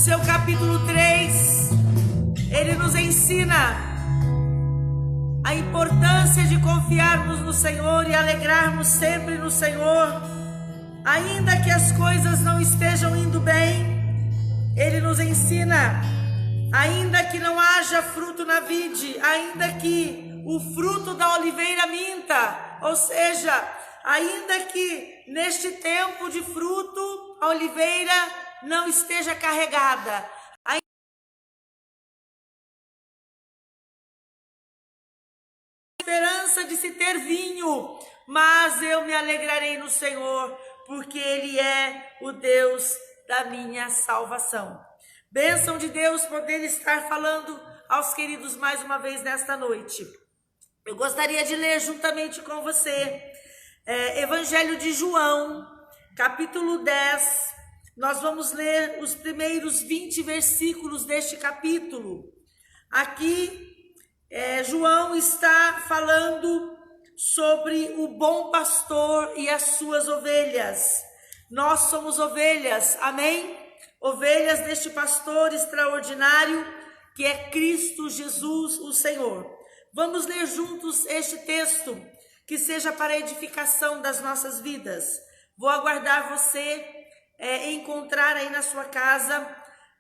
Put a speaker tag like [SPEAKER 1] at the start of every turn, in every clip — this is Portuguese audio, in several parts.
[SPEAKER 1] seu capítulo 3, ele nos ensina a importância de confiarmos no Senhor e alegrarmos sempre no Senhor, ainda que as coisas não estejam indo bem. Ele nos ensina, ainda que não haja fruto na vide, ainda que o fruto da oliveira minta, ou seja, ainda que neste tempo de fruto a oliveira não esteja carregada, a esperança de se ter vinho, mas eu me alegrarei no Senhor, porque Ele é o Deus da minha salvação. Bênção de Deus poder estar falando aos queridos mais uma vez nesta noite. Eu gostaria de ler juntamente com você Evangelho de João, capítulo 10. Nós vamos ler os primeiros 20 versículos deste capítulo. Aqui, João está falando sobre o bom pastor e as suas ovelhas. Nós somos ovelhas, amém? Ovelhas deste pastor extraordinário que é Cristo Jesus, o Senhor. Vamos ler juntos este texto, que seja para a edificação das nossas vidas. Vou aguardar você encontrar aí na sua casa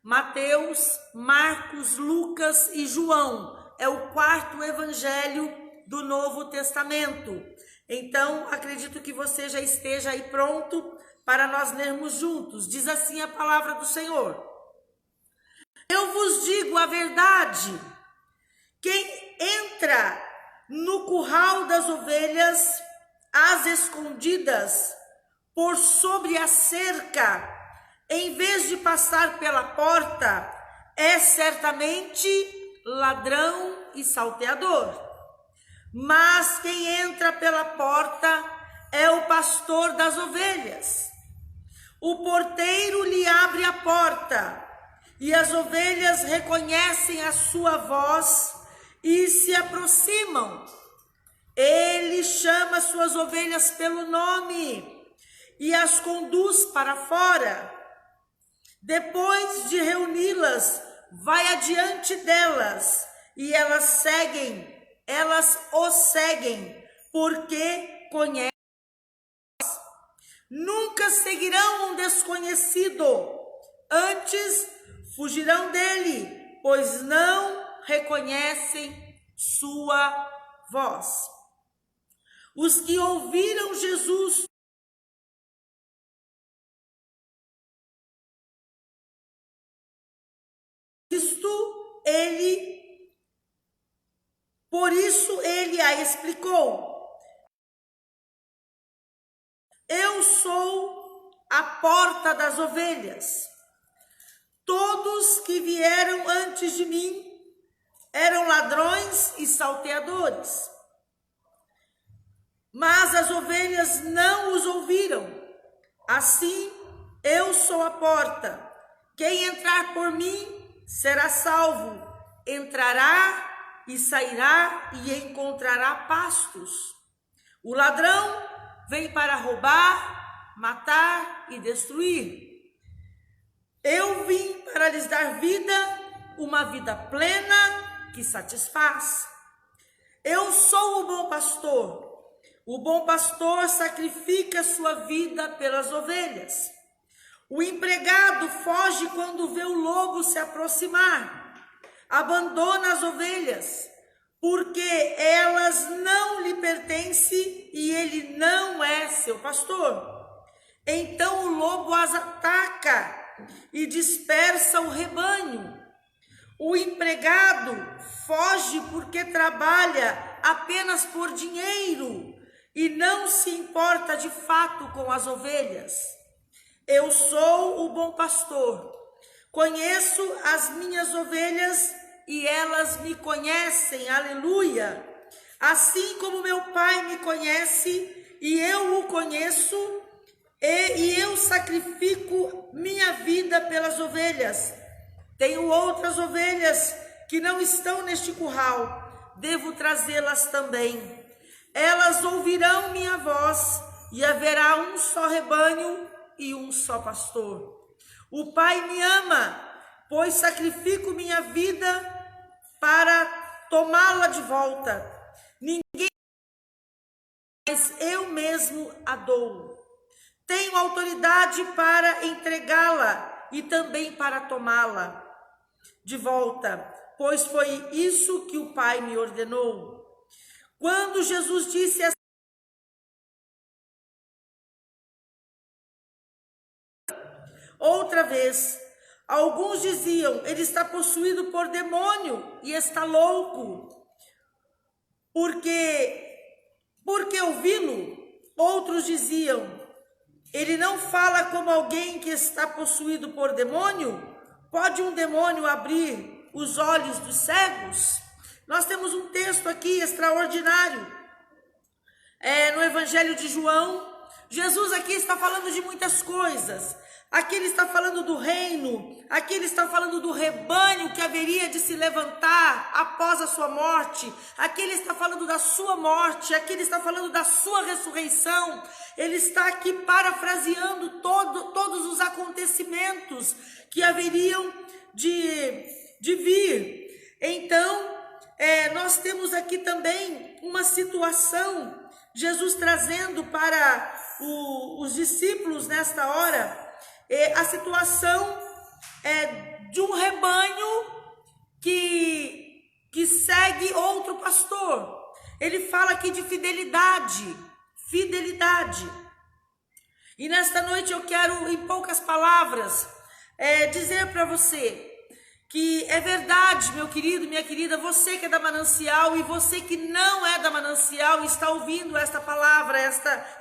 [SPEAKER 1] Mateus, Marcos, Lucas e João. É o quarto evangelho do Novo Testamento. Então, acredito que você já esteja aí pronto para nós lermos juntos. Diz assim a palavra do Senhor: eu vos digo a verdade, quem entra no curral das ovelhas, às escondidas, por sobre a cerca, em vez de passar pela porta, é certamente ladrão e salteador. Mas quem entra pela porta é o pastor das ovelhas. O porteiro lhe abre a porta, e as ovelhas reconhecem a sua voz e se aproximam. Ele chama suas ovelhas pelo nome e as conduz para fora. Depois de reuni-las, vai adiante delas, e elas o seguem, porque conhecem. Nunca seguirão um desconhecido, antes fugirão dele, pois não reconhecem sua voz. Os que ouviram Jesus por isso ele a explicou: eu sou a porta das ovelhas. Todos que vieram antes de mim eram ladrões e salteadores, mas as ovelhas não os ouviram. Assim, eu sou a porta. Quem entrar por mim será salvo. Entrará e sairá e encontrará pastos. O ladrão vem para roubar, matar e destruir. Eu vim para lhes dar vida, uma vida plena que satisfaz. Eu sou o bom pastor. O bom pastor sacrifica sua vida pelas ovelhas. O empregado foge quando vê o lobo se aproximar. Abandona as ovelhas, porque elas não lhe pertencem e ele não é seu pastor. Então o lobo as ataca e dispersa o rebanho. O empregado foge porque trabalha apenas por dinheiro e não se importa de fato com as ovelhas. Eu sou o bom pastor. Conheço as minhas ovelhas e elas me conhecem. Aleluia! Assim como meu Pai me conhece e eu o conheço, e eu sacrifico minha vida pelas ovelhas. Tenho outras ovelhas que não estão neste curral, devo trazê-las também. Elas ouvirão minha voz e haverá um só rebanho e um só pastor. O Pai me ama pois sacrifico minha vida para tomá-la de volta. Ninguém, mas eu mesmo a dou. Tenho autoridade para entregá-la e também para tomá-la de volta, pois foi isso que o Pai me ordenou. Quando Jesus disse assim, outra vez, alguns diziam, ele está possuído por demônio e está louco. Porque ouvi-lo, outros diziam, ele não fala como alguém que está possuído por demônio? Pode um demônio abrir os olhos dos cegos? Nós temos um texto aqui extraordinário. No Evangelho de João, Jesus aqui está falando de muitas coisas. Aqui ele está falando do reino, aqui ele está falando do rebanho que haveria de se levantar após a sua morte, aqui ele está falando da sua morte, aqui ele está falando da sua ressurreição. Ele está aqui parafraseando todos os acontecimentos que haveriam de vir. Então, nós temos aqui também uma situação, Jesus trazendo para os discípulos nesta hora, a situação de um rebanho que segue outro pastor. Ele fala aqui de fidelidade. E nesta noite eu quero, em poucas palavras, dizer para você que é verdade, meu querido, minha querida, você que é da Manancial e você que não é da Manancial e está ouvindo esta palavra,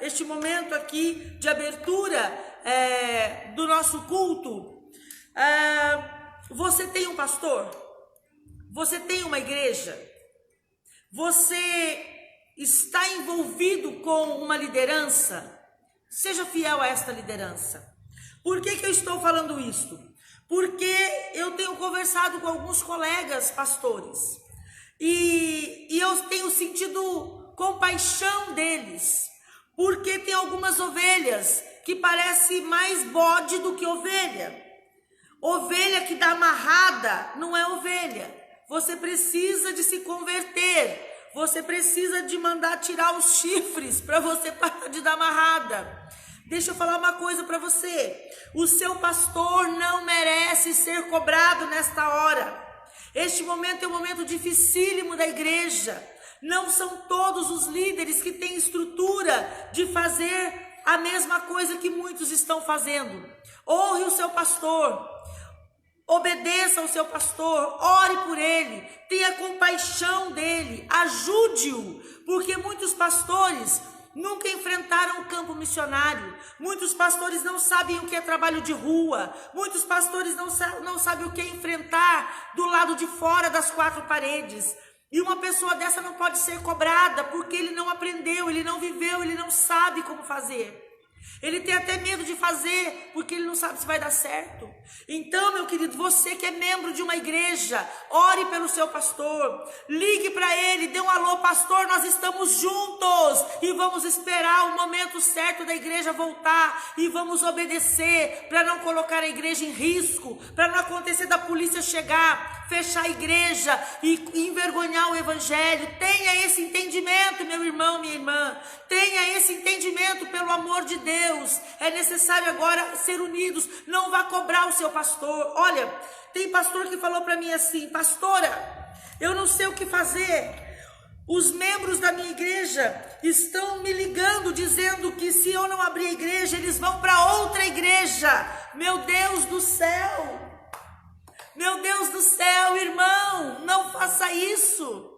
[SPEAKER 1] este momento aqui de abertura do nosso culto. Você tem um pastor? Você tem uma igreja? Você está envolvido com uma liderança? Seja fiel a esta liderança. Por que eu estou falando isto? Porque eu tenho conversado com alguns colegas pastores e eu tenho sentido compaixão deles, porque tem algumas ovelhas que parece mais bode do que ovelha. Ovelha que dá amarrada não é ovelha. Você precisa de se converter. Você precisa de mandar tirar os chifres para você parar de dar amarrada. Deixa eu falar uma coisa para você. O seu pastor não merece ser cobrado nesta hora. Este momento é um momento dificílimo da igreja. Não são todos os líderes que têm estrutura de fazer a mesma coisa que muitos estão fazendo. Honre o seu pastor. Obedeça ao seu pastor, ore por ele, tenha compaixão dele, ajude-o, porque muitos pastores nunca enfrentaram o campo missionário, muitos pastores não sabem o que é trabalho de rua, muitos pastores não sabem o que é enfrentar do lado de fora das quatro paredes. E uma pessoa dessa não pode ser cobrada, porque ele não aprendeu, ele não viveu, ele não sabe como fazer. Ele tem até medo de fazer, porque ele não sabe se vai dar certo. Então, meu querido, você que é membro de uma igreja, ore pelo seu pastor, ligue para ele, dê um alô, pastor, nós estamos juntos e vamos esperar o momento certo da igreja voltar e vamos obedecer para não colocar a igreja em risco, para não acontecer da polícia chegar, fechar a igreja e envergonhar o evangelho. Tenha esse entendimento, meu irmão, minha irmã, tenha esse entendimento, pelo amor de Deus. É necessário agora ser unidos. Não vá cobrar o seu pastor. Olha, tem pastor que falou para mim assim: pastora, eu não sei o que fazer. Os membros da minha igreja estão me ligando dizendo que se eu não abrir a igreja, eles vão para outra igreja. Meu Deus do céu! Meu Deus do céu, irmão, não faça isso.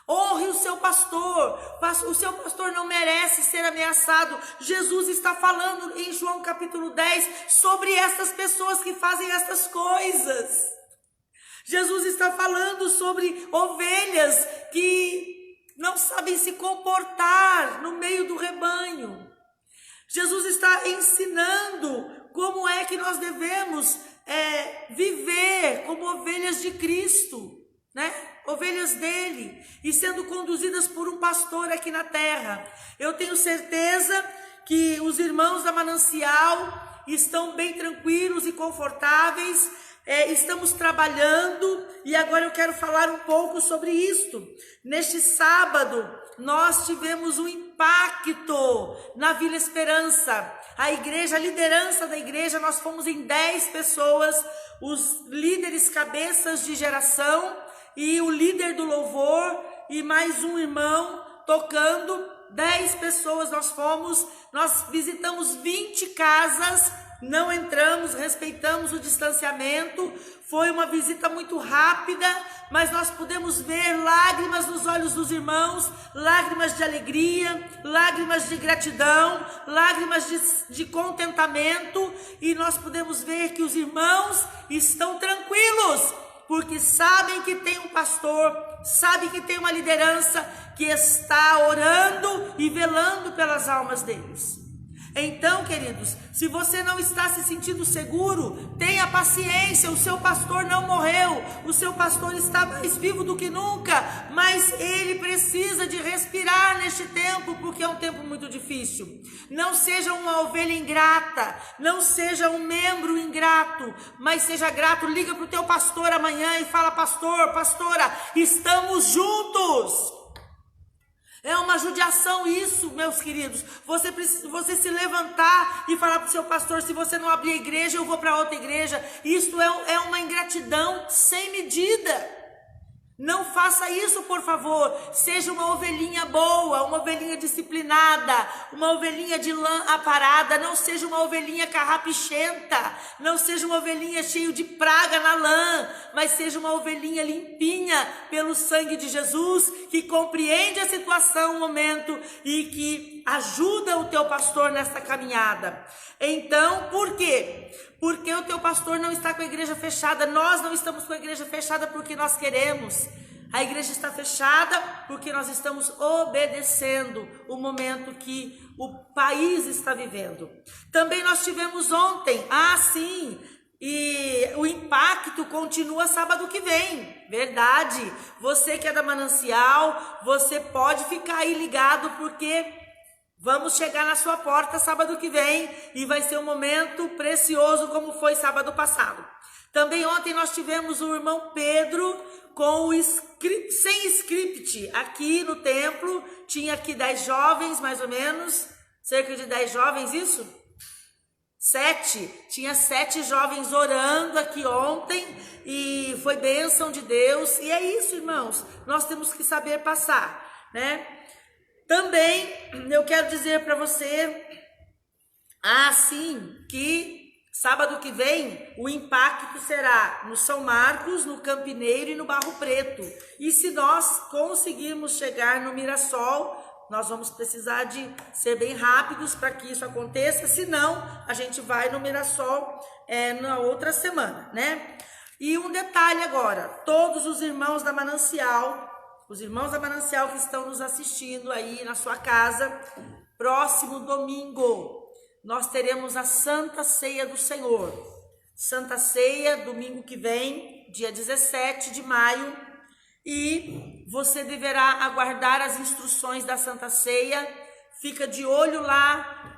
[SPEAKER 1] Honre o seu pastor. O seu pastor não merece ser ameaçado. Jesus está falando em João capítulo 10 sobre essas pessoas que fazem essas coisas. Jesus está falando sobre ovelhas que não sabem se comportar no meio do rebanho. Jesus está ensinando como é que nós devemos viver como ovelhas de Cristo, né? Ovelhas dele, e sendo conduzidas por um pastor aqui na terra. Eu tenho certeza que os irmãos da Manancial estão bem tranquilos e confortáveis. estamos trabalhando e agora eu quero falar um pouco sobre isto. Neste sábado, nós tivemos um impacto na Vila Esperança. A igreja, a liderança da igreja, nós fomos em 10 pessoas, os líderes cabeças de geração e o líder do louvor e mais um irmão tocando. 10 pessoas nós visitamos 20 casas, não entramos, respeitamos o distanciamento, foi uma visita muito rápida, mas nós pudemos ver lágrimas nos olhos dos irmãos, lágrimas de alegria, lágrimas de gratidão, lágrimas de contentamento, e nós pudemos ver que os irmãos estão tranquilos, porque sabem que tem um pastor, sabem que tem uma liderança que está orando e velando pelas almas deles. Então, queridos, se você não está se sentindo seguro, tenha paciência, o seu pastor não morreu, o seu pastor está mais vivo do que nunca, mas ele precisa de respirar neste tempo, porque é um tempo muito difícil. Não seja uma ovelha ingrata, não seja um membro ingrato, mas seja grato. Liga para o teu pastor amanhã e fala: pastor, pastora, estamos juntos. É uma judiação isso, meus queridos. Você se levantar e falar para o seu pastor: se você não abrir a igreja, eu vou para outra igreja. Isso é uma ingratidão sem medida. Não faça isso, por favor. Seja uma ovelhinha boa, uma ovelhinha disciplinada, uma ovelhinha de lã aparada. Não seja uma ovelhinha carrapichenta, não seja uma ovelhinha cheia de praga na lã, mas seja uma ovelhinha limpinha pelo sangue de Jesus, que compreende a situação, o momento e que ajuda o teu pastor nessa caminhada. Então, por quê? Porque o teu pastor não está com a igreja fechada. Nós não estamos com a igreja fechada porque nós queremos. A igreja está fechada porque nós estamos obedecendo o momento que o país está vivendo. Também nós tivemos ontem, sim, e o impacto continua sábado que vem. Verdade. Você que é da Manancial, você pode ficar aí ligado, porque vamos chegar na sua porta sábado que vem e vai ser um momento precioso como foi sábado passado. Também ontem nós tivemos o irmão Pedro com o sem script aqui no templo. Tinha aqui 10 jovens, mais ou menos, cerca de 10 jovens, isso? 7. Tinha 7 jovens orando aqui ontem e foi bênção de Deus. E é isso, irmãos, nós temos que saber passar, né? Também eu quero dizer para você, que sábado que vem o impacto será no São Marcos, no Campineiro e no Barro Preto. E se nós conseguirmos chegar no Mirassol, nós vamos precisar de ser bem rápidos para que isso aconteça, senão a gente vai no Mirassol na outra semana, né? E um detalhe agora, todos os irmãos da Manancial, que estão nos assistindo aí na sua casa, próximo domingo, nós teremos a Santa Ceia do Senhor. Santa Ceia, domingo que vem, dia 17 de maio, e você deverá aguardar as instruções da Santa Ceia. Fica de olho lá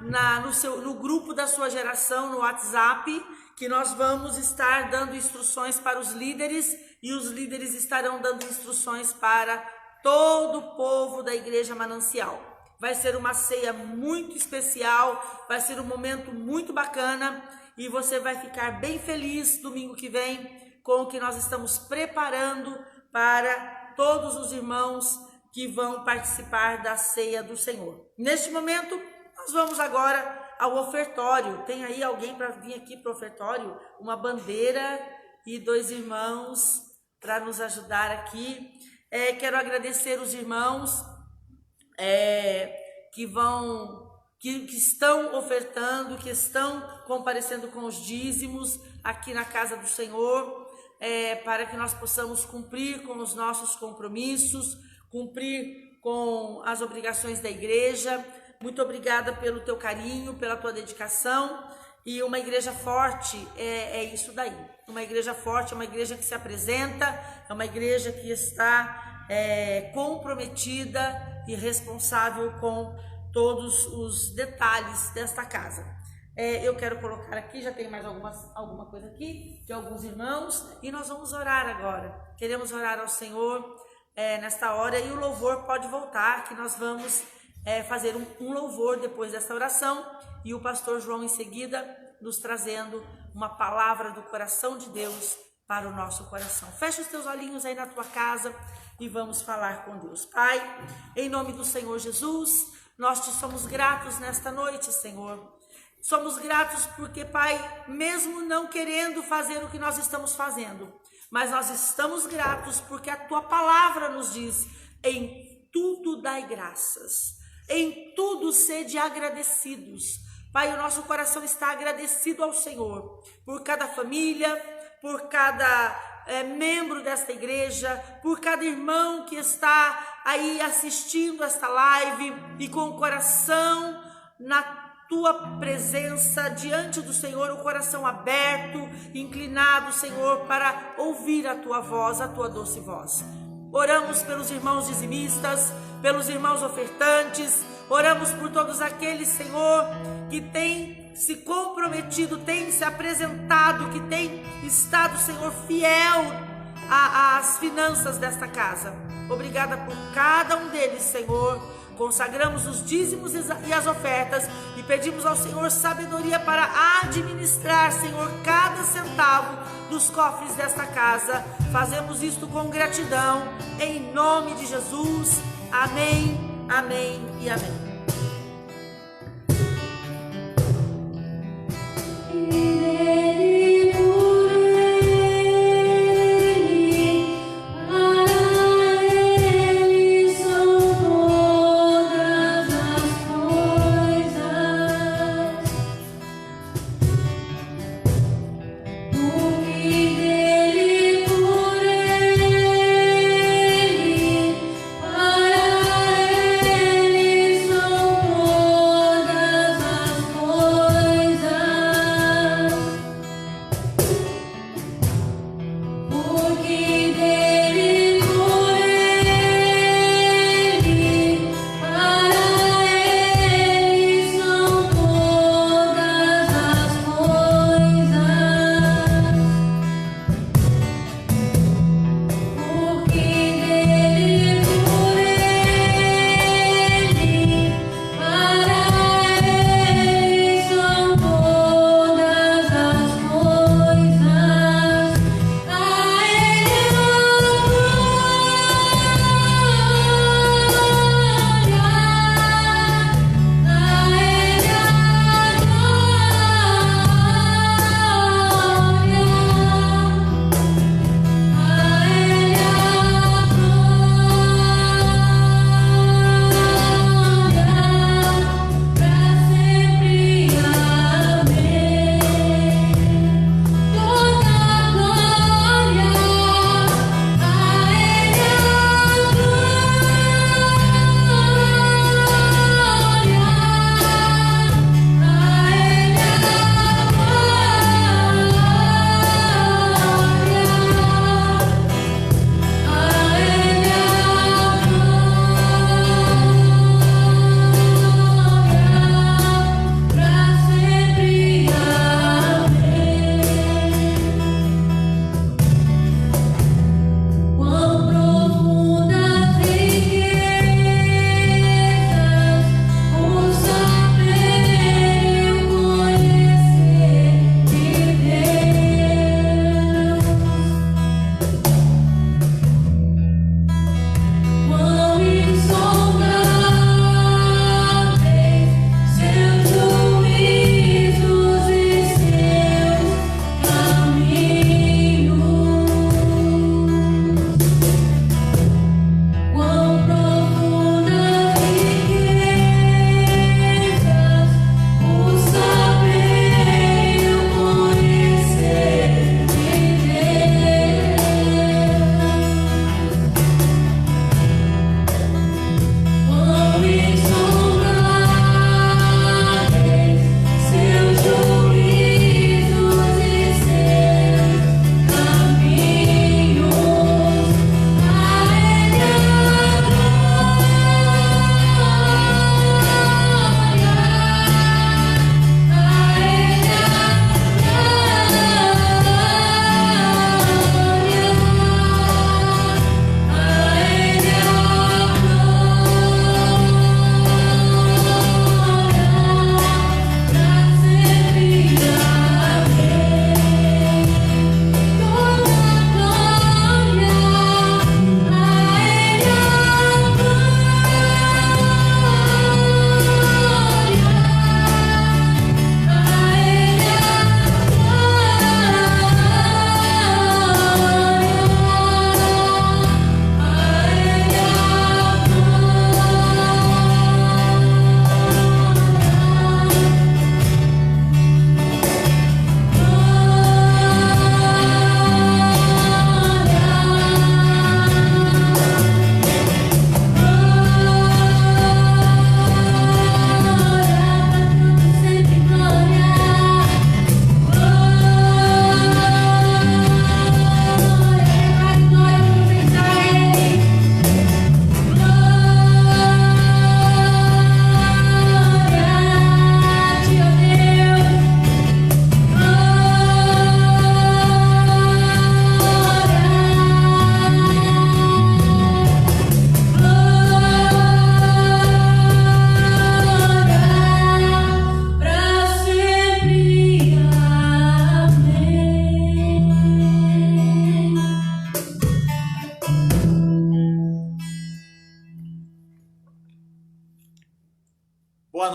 [SPEAKER 1] no grupo da sua geração, no WhatsApp, que nós vamos estar dando instruções para os líderes, e os líderes estarão dando instruções para todo o povo da Igreja Manancial. Vai ser uma ceia muito especial, vai ser um momento muito bacana, e você vai ficar bem feliz domingo que vem com o que nós estamos preparando para todos os irmãos que vão participar da ceia do Senhor. Neste momento, nós vamos agora ao ofertório. Tem aí alguém para vir aqui para o ofertório? Uma bandeira e 2 irmãos para nos ajudar aqui. Quero agradecer os irmãos que estão ofertando, que estão comparecendo com os dízimos aqui na casa do Senhor, para que nós possamos cumprir com os nossos compromissos, cumprir com as obrigações da igreja. Muito obrigada pelo teu carinho, pela tua dedicação. E uma igreja forte é isso daí. Uma igreja forte é uma igreja que se apresenta, é uma igreja que está comprometida e responsável com todos os detalhes desta casa. Eu quero colocar aqui, já tem mais alguma coisa aqui, de alguns irmãos, e nós vamos orar agora. Queremos orar ao Senhor nesta hora, e o louvor pode voltar, que nós vamos fazer um louvor depois dessa oração, e o pastor João em seguida nos trazendo uma palavra do coração de Deus para o nosso coração. Fecha os teus olhinhos aí na tua casa e vamos falar com Deus. Pai, em nome do Senhor Jesus, nós te somos gratos nesta noite, Senhor. Somos gratos porque, Pai, mesmo não querendo fazer o que nós estamos fazendo, mas nós estamos gratos porque a tua palavra nos diz: em tudo dai graças, em tudo sede agradecidos. Pai, o nosso coração está agradecido ao Senhor por cada família, por cada membro desta igreja, por cada irmão que está aí assistindo esta live e com o coração na tua presença diante do Senhor, o coração aberto, inclinado, Senhor, para ouvir a tua voz, a tua doce voz. Oramos pelos irmãos dizimistas, pelos irmãos ofertantes, oramos por todos aqueles, Senhor, que têm se comprometido, têm se apresentado, que têm estado, Senhor, fiel às finanças desta casa. Obrigada por cada um deles, Senhor. Consagramos os dízimos e as ofertas e pedimos ao Senhor sabedoria para administrar, Senhor, cada centavo dos cofres desta casa. Fazemos isto com gratidão, em nome de Jesus. Amém, amém e amém.
[SPEAKER 2] Para ele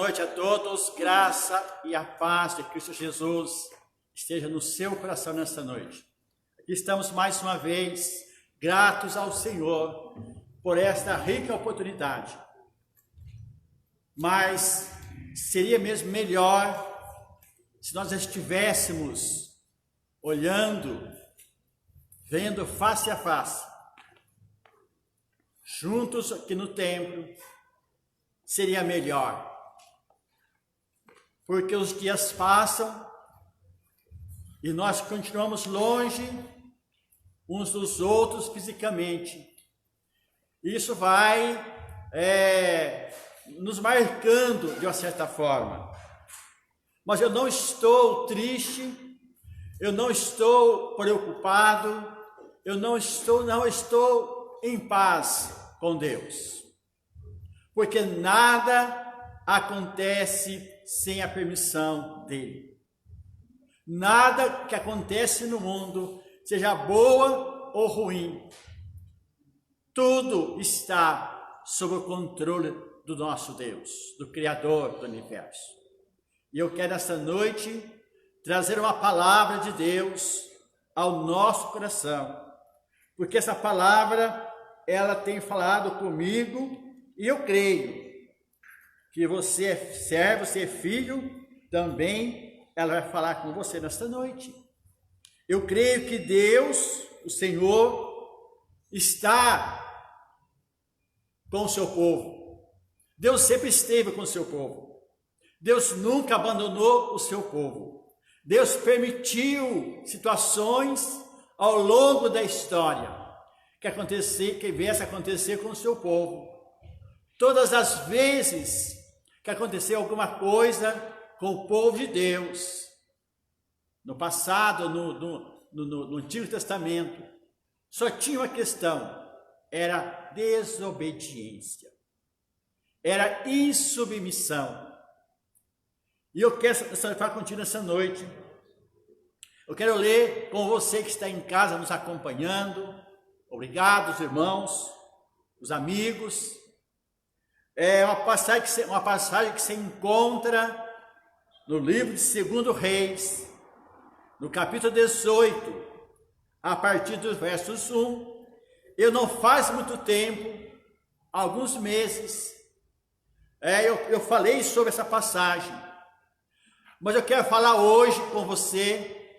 [SPEAKER 2] noite a todos, graça e a paz de Cristo Jesus esteja no seu coração nesta noite. Aqui estamos mais uma vez, gratos ao Senhor por esta rica oportunidade. Mas seria mesmo melhor se nós estivéssemos olhando, vendo face a face, juntos aqui no templo, seria melhor. Porque os dias passam e nós continuamos longe uns dos outros fisicamente. Isso vai nos marcando de uma certa forma. Mas eu não estou triste, eu não estou preocupado, eu não estou em paz com Deus. Porque nada acontece sem a permissão dele. Nada que acontece no mundo, seja boa ou ruim, tudo está sob o controle do nosso Deus, do Criador do universo. E eu quero esta noite trazer uma palavra de Deus ao nosso coração, porque essa palavra, ela tem falado comigo, e eu creio que você é servo, você é filho, também ela vai falar com você nesta noite. Eu creio que Deus, o Senhor, está com o seu povo. Deus sempre esteve com o seu povo. Deus nunca abandonou o seu povo. Deus permitiu situações ao longo da história que viesse a acontecer com o seu povo. Todas as vezes que aconteceu alguma coisa com o povo de Deus, no passado, no Antigo Testamento, só tinha uma questão, era desobediência, era insubmissão. E eu quero falar contigo nessa noite. Eu quero ler com você que está em casa nos acompanhando. Obrigado, os irmãos, os amigos. É uma passagem que se encontra no livro de 2 Reis, no capítulo 18, a partir dos versos 1. Eu não faz muito tempo, alguns meses, eu falei sobre essa passagem, mas eu quero falar hoje com você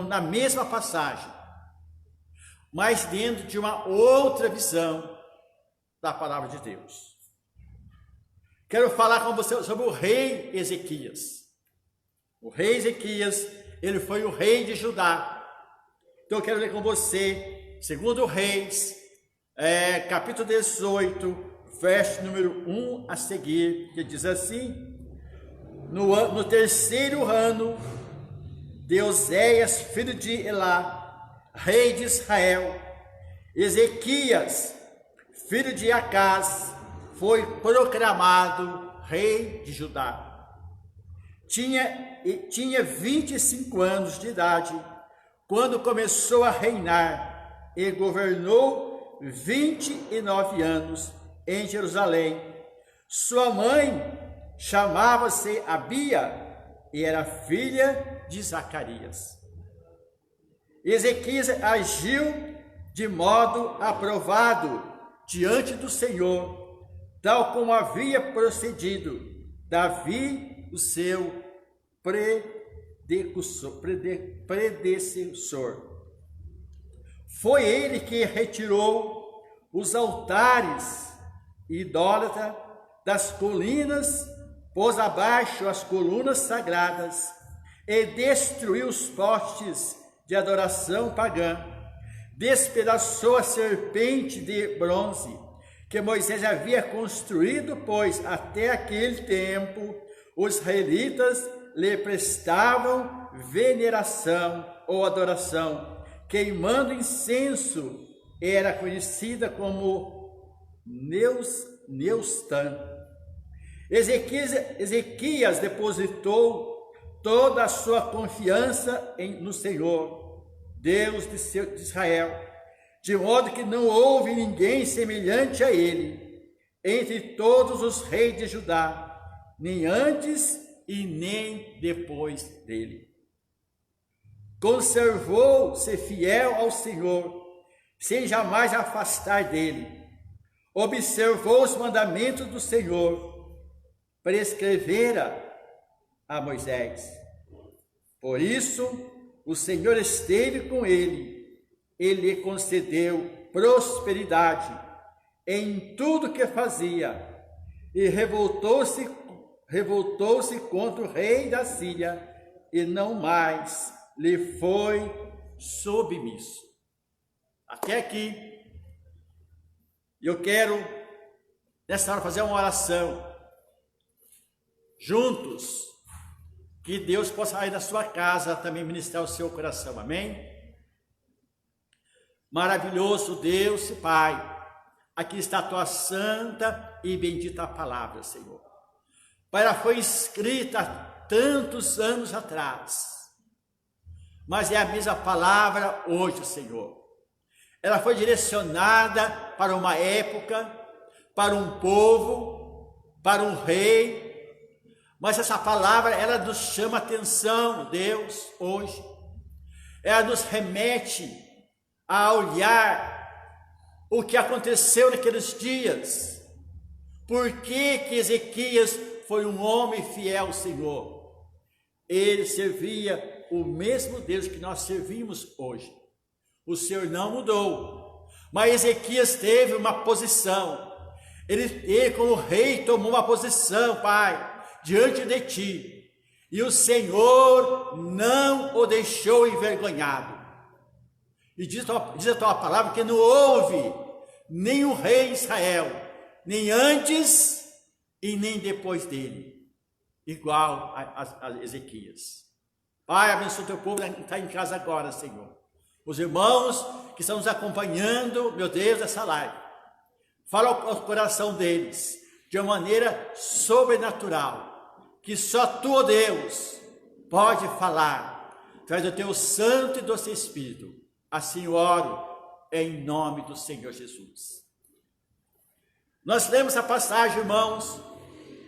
[SPEAKER 2] na mesma passagem, mas dentro de uma outra visão da palavra de Deus. Quero falar com você sobre o rei Ezequias. O rei Ezequias, ele foi o rei de Judá. Então eu quero ler com você, 2 Reis, capítulo 18, verso número 1 a seguir, que diz assim: no terceiro ano de Oséias, filho de Elá, rei de Israel, Ezequias, filho de Acás, foi proclamado rei de Judá. Tinha 25 anos de idade quando começou a reinar e governou 29 anos em Jerusalém. Sua mãe chamava-se Abia e era filha de Zacarias. Ezequias agiu de modo aprovado diante do Senhor, tal como havia procedido Davi, o seu predecessor. Foi ele que retirou os altares idólatras das colinas, pôs abaixo as colunas sagradas e destruiu os postes de adoração pagã. Despedaçou a serpente de bronze que Moisés havia construído, pois até aquele tempo os israelitas lhe prestavam veneração ou adoração, queimando incenso. Era conhecida como Neustã. Ezequias depositou toda a sua confiança no Senhor, Deus de Israel, de modo que não houve ninguém semelhante a ele, entre todos os reis de Judá, nem antes e nem depois dele. Conservou-se fiel ao Senhor, sem jamais afastar dele. Observou os mandamentos do Senhor, prescrevera a Moisés. Por isso, o Senhor esteve com ele e lhe concedeu prosperidade em tudo que fazia, e revoltou-se contra o rei da Síria, e não mais lhe foi submisso. Até aqui, eu quero, nessa hora, fazer uma oração, juntos, que Deus possa ir da sua casa também ministrar o seu coração, amém? Maravilhoso Deus e Pai, aqui está a tua santa e bendita palavra, Senhor. Pai, ela foi escrita há tantos anos atrás, mas é a mesma palavra hoje, Senhor. Ela foi direcionada para uma época, para um povo, para um rei, mas essa palavra, ela nos chama a atenção, Deus, hoje. Ela nos remete a olhar o que aconteceu naqueles dias. Por que Ezequias foi um homem fiel ao Senhor? Ele servia o mesmo Deus que nós servimos hoje. O Senhor não mudou, mas Ezequias teve uma posição. Ele como rei tomou uma posição, Pai, diante de ti, e o Senhor não o deixou envergonhado. E diz a tua palavra que não houve nenhum rei em Israel, nem antes e nem depois dele, igual a Ezequias. Pai, abençoa o teu povo que está em casa agora, Senhor. Os irmãos que estão nos acompanhando, meu Deus, nessa live, fala ao coração deles de uma maneira sobrenatural, que só tu, Deus, pode falar, através do teu santo e doce Espírito. Assim oro em nome do Senhor Jesus. Nós lemos a passagem, irmãos,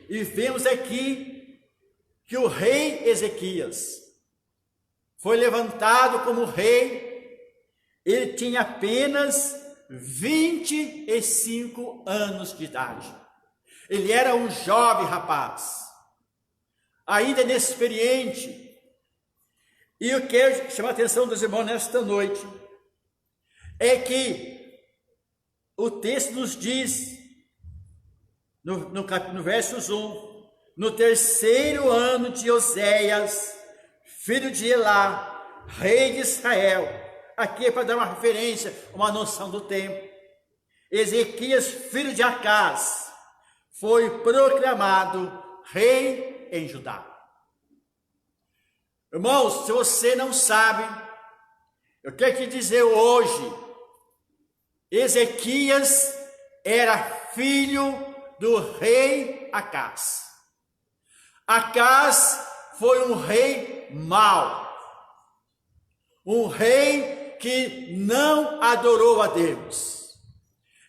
[SPEAKER 2] e vemos aqui que o rei Ezequias foi levantado como rei. Ele tinha apenas 25 anos de idade. Ele era um jovem rapaz, ainda inexperiente. E eu quero chamar a atenção dos irmãos nesta noite, é que o texto nos diz, no versos 1, no terceiro ano de Oséias, filho de Elá, rei de Israel. Aqui é para dar uma referência, uma noção do tempo. Ezequias, filho de Acás, foi proclamado rei em Judá. Irmãos, se você não sabe, eu quero te dizer hoje, Ezequias era filho do rei Acás. Acás foi um rei mau, um rei que não adorou a Deus.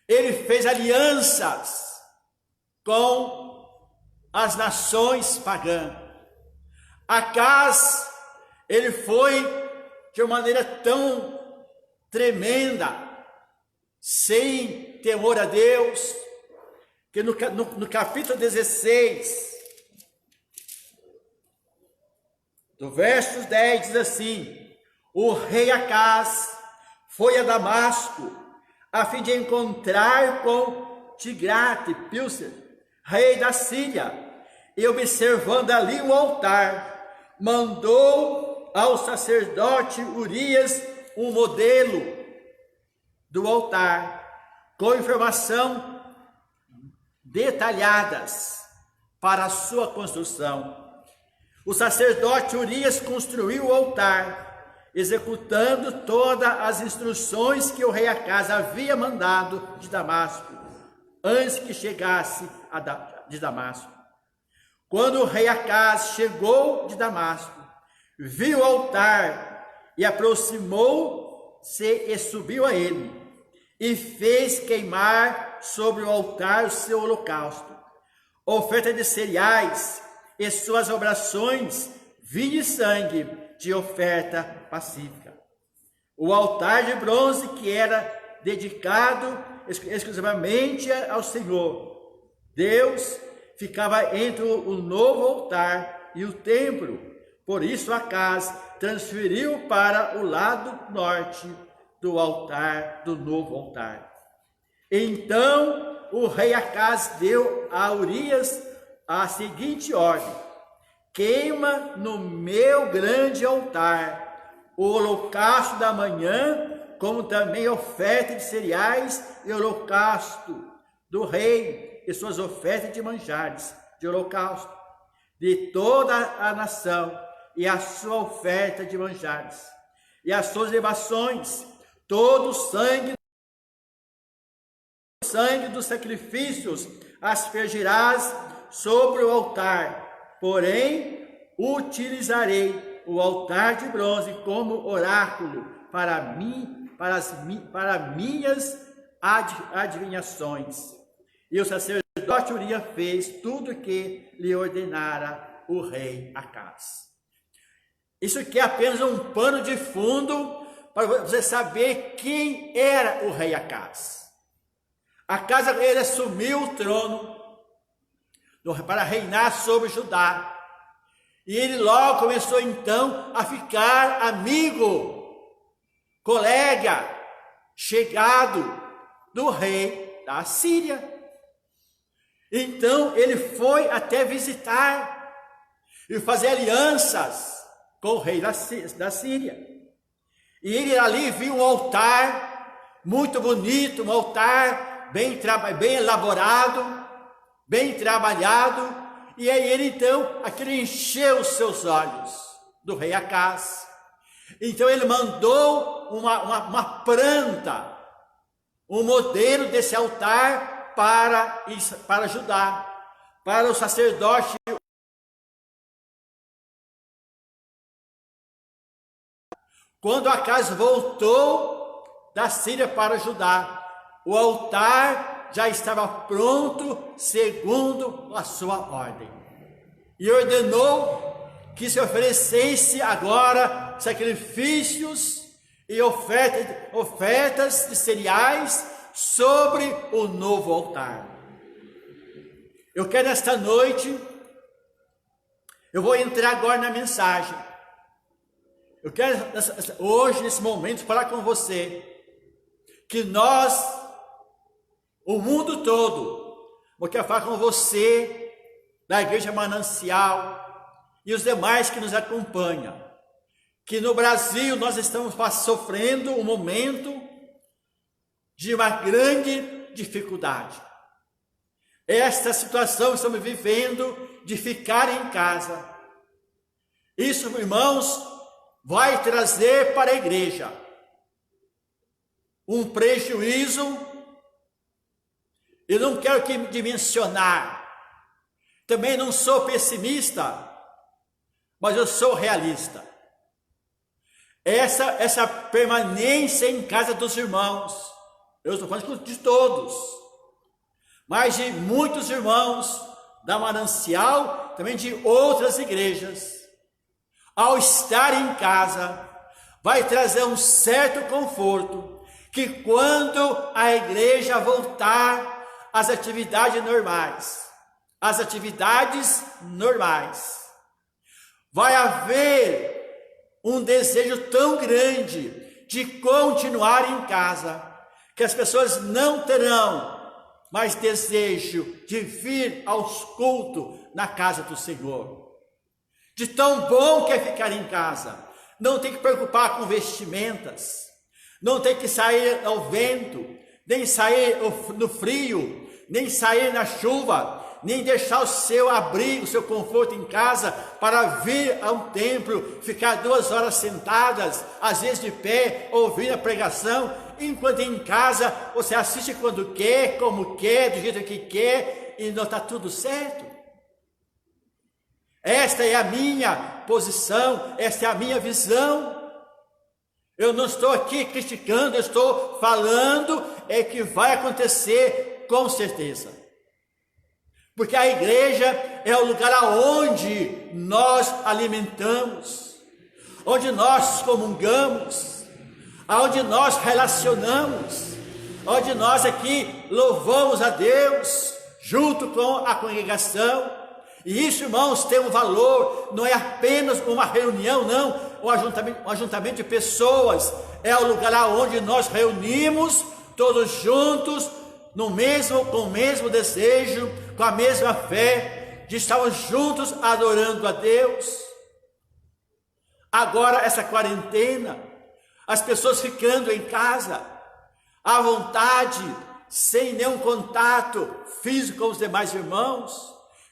[SPEAKER 2] Ele fez alianças com as nações pagãs. Acás, ele foi de uma maneira tão tremenda, sem temor a Deus, que no capítulo 16, do verso 10, diz assim: o rei Acás foi a Damasco, a fim de encontrar com Tiglat-Pilser, rei da Síria, e observando ali o altar, mandou ao sacerdote Urias um modelo do altar, com informação detalhadas para a sua construção. O sacerdote Urias construiu o altar, executando todas as instruções que o rei Acás havia mandado de Damasco, antes que chegasse de Damasco. Quando o rei Acás chegou de Damasco, viu o altar e aproximou-se e subiu a ele, e fez queimar sobre o altar o seu holocausto, oferta de cereais e suas obrações, vinho e sangue de oferta pacífica. O altar de bronze que era dedicado exclusivamente ao Senhor, Deus, ficava entre o novo altar e o templo. Por isso Acaz transferiu para o lado norte do altar, do novo altar. Então o rei Acaz deu a Urias a seguinte ordem: queima no meu grande altar o holocausto da manhã, como também oferta de cereais e holocausto do rei e suas ofertas de manjares de holocausto de toda a nação, e a sua oferta de manjares e as suas libações, todo o sangue dos sacrifícios aspergirás sobre o altar, porém utilizarei o altar de bronze como oráculo para minhas adivinhações. E o sacerdote Urias fez tudo o que lhe ordenara o rei Acaz. Isso aqui é apenas um pano de fundo para você saber quem era o rei Acaz. Acaz, ele assumiu o trono para reinar sobre Judá. E ele logo começou então a ficar amigo, colega, chegado do rei da Síria. Então ele foi até visitar e fazer alianças com o rei da Síria. E ele ali viu um altar muito bonito, um altar bem elaborado, bem trabalhado. E aí ele então, aquilo encheu os seus olhos do rei Acaz. Então ele mandou uma planta, um modelo desse altar para Judá, para o sacerdote. Quando Acaz voltou da Síria para Judá, o altar já estava pronto segundo a sua ordem. E ordenou que se oferecesse agora sacrifícios e ofertas de cereais sobre o novo altar. Eu quero esta noite, eu vou entrar agora na mensagem. Eu quero hoje, nesse momento, falar com você que nós, o mundo todo, eu quero falar com você da Igreja Manancial e os demais que nos acompanham, que no Brasil nós estamos sofrendo um momento de uma grande dificuldade. Esta situação que estamos vivendo de ficar em casa, isso, irmãos, vai trazer para a igreja um prejuízo. Eu não quero dimensionar, também não sou pessimista, mas eu sou realista. Essa permanência em casa dos irmãos, eu estou falando de todos, mas de muitos irmãos da Manancial, também de outras igrejas, ao estar em casa, vai trazer um certo conforto, que quando a igreja voltar às atividades normais, vai haver um desejo tão grande de continuar em casa, que as pessoas não terão mais desejo de vir aos cultos na casa do Senhor. De tão bom que é ficar em casa, não tem que preocupar com vestimentas, não tem que sair ao vento, nem sair no frio, nem sair na chuva, nem deixar o seu abrigo, o seu conforto em casa para vir ao templo, ficar 2 horas sentadas, às vezes de pé, ouvindo a pregação, enquanto em casa você assiste quando quer, como quer, do jeito que quer, e não está tudo certo. Esta é a minha posição, esta é a minha visão. Eu não estou aqui criticando, eu estou falando que vai acontecer com certeza. Porque a igreja é o lugar aonde nós alimentamos, onde nós comungamos, aonde nós relacionamos, onde nós aqui louvamos a Deus junto com a congregação. E isso, irmãos, tem um valor, não é apenas uma reunião, não, um ajuntamento de pessoas, é o lugar onde nós reunimos todos juntos, com o mesmo desejo, com a mesma fé, de estarmos juntos adorando a Deus. Agora, essa quarentena, as pessoas ficando em casa, à vontade, sem nenhum contato físico com os demais irmãos,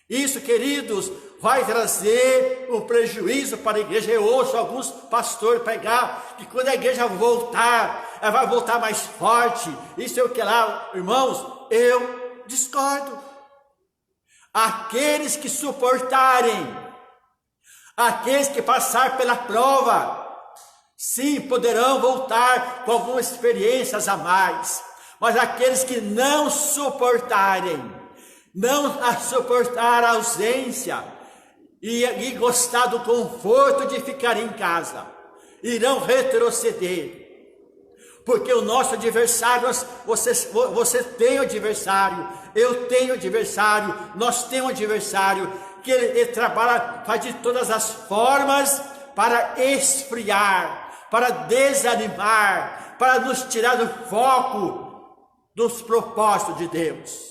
[SPEAKER 2] isso, queridos, vai trazer um prejuízo para a igreja. Eu ouço alguns pastores pregar que quando a igreja voltar, ela vai voltar mais forte, isso é o que lá, irmãos, eu discordo. Aqueles que suportarem, aqueles que passar pela prova, sim, poderão voltar com algumas experiências a mais, mas aqueles que não suportarem, não a suportar a ausência e gostar do conforto de ficar em casa, irão retroceder, porque o nosso adversário, você tem um adversário, eu tenho um adversário, nós temos um adversário, que ele trabalha, faz de todas as formas para esfriar, para desanimar, para nos tirar do foco dos propósitos de Deus.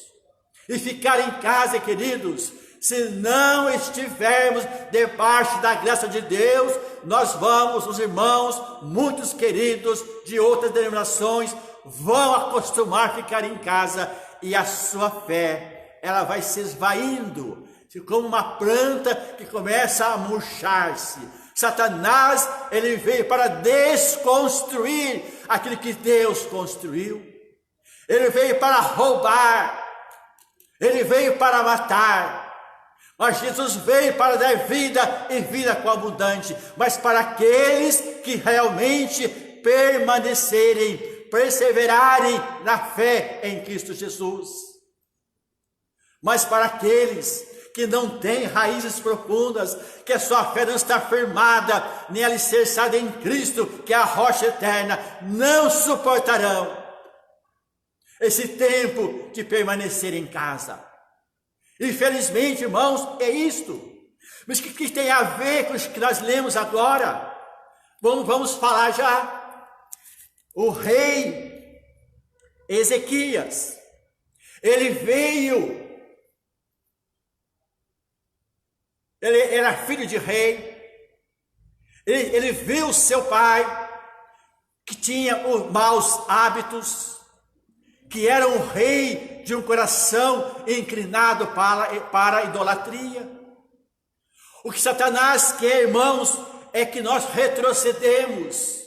[SPEAKER 2] E ficar em casa, queridos, se não estivermos debaixo da graça de Deus, nós vamos, os irmãos, muitos queridos de outras denominações, vão acostumar a ficar em casa, e a sua fé, ela vai se esvaindo, como uma planta que começa a murchar-se. Satanás, ele veio para desconstruir aquilo que Deus construiu. Ele veio para roubar, ele veio para matar, mas Jesus veio para dar vida e vida com abundante, mas para aqueles que realmente permanecerem, perseverarem na fé em Cristo Jesus. Mas para aqueles que não têm raízes profundas, que a sua fé não está firmada, nem alicerçada em Cristo, que é a rocha eterna, não suportarão esse tempo de permanecer em casa. Infelizmente, irmãos, é isto. Mas o que tem a ver com o que nós lemos agora? Vamos falar já. O rei Ezequias, ele veio, ele era filho de rei, ele viu seu pai, que tinha maus hábitos, que era um rei de um coração inclinado para a idolatria. O que Satanás quer, irmãos, é que nós retrocedemos,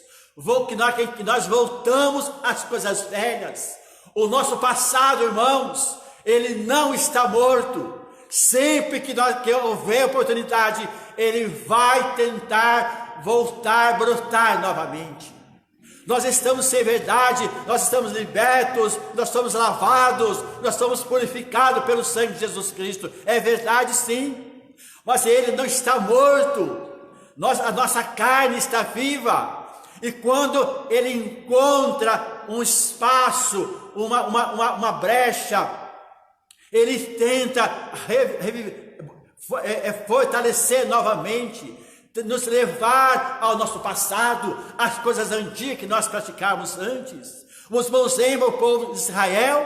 [SPEAKER 2] que nós voltamos às coisas velhas. O nosso passado, irmãos, ele não está morto. Sempre que houver oportunidade, ele vai tentar voltar, brotar novamente. Nós estamos sem verdade, nós estamos libertos, nós somos lavados, nós somos purificados pelo sangue de Jesus Cristo. É verdade, sim, mas ele não está morto. A nossa carne está viva. E quando ele encontra um espaço, uma brecha, ele tenta fortalecer novamente, nos levar ao nosso passado, às coisas antigas que nós praticávamos antes. Os irmãos lembram o povo de Israel?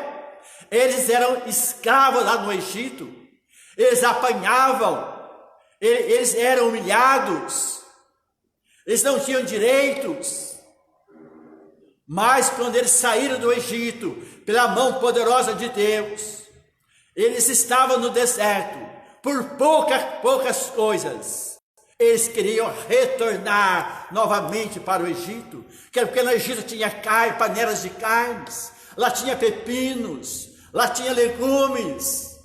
[SPEAKER 2] Eles eram escravos lá no Egito, eles apanhavam, eles eram humilhados, eles não tinham direitos. Mas quando eles saíram do Egito, pela mão poderosa de Deus, eles estavam no deserto, por poucas coisas. Eles queriam retornar novamente para o Egito, porque no Egito tinha carne, panelas de carnes, lá tinha pepinos, lá tinha legumes.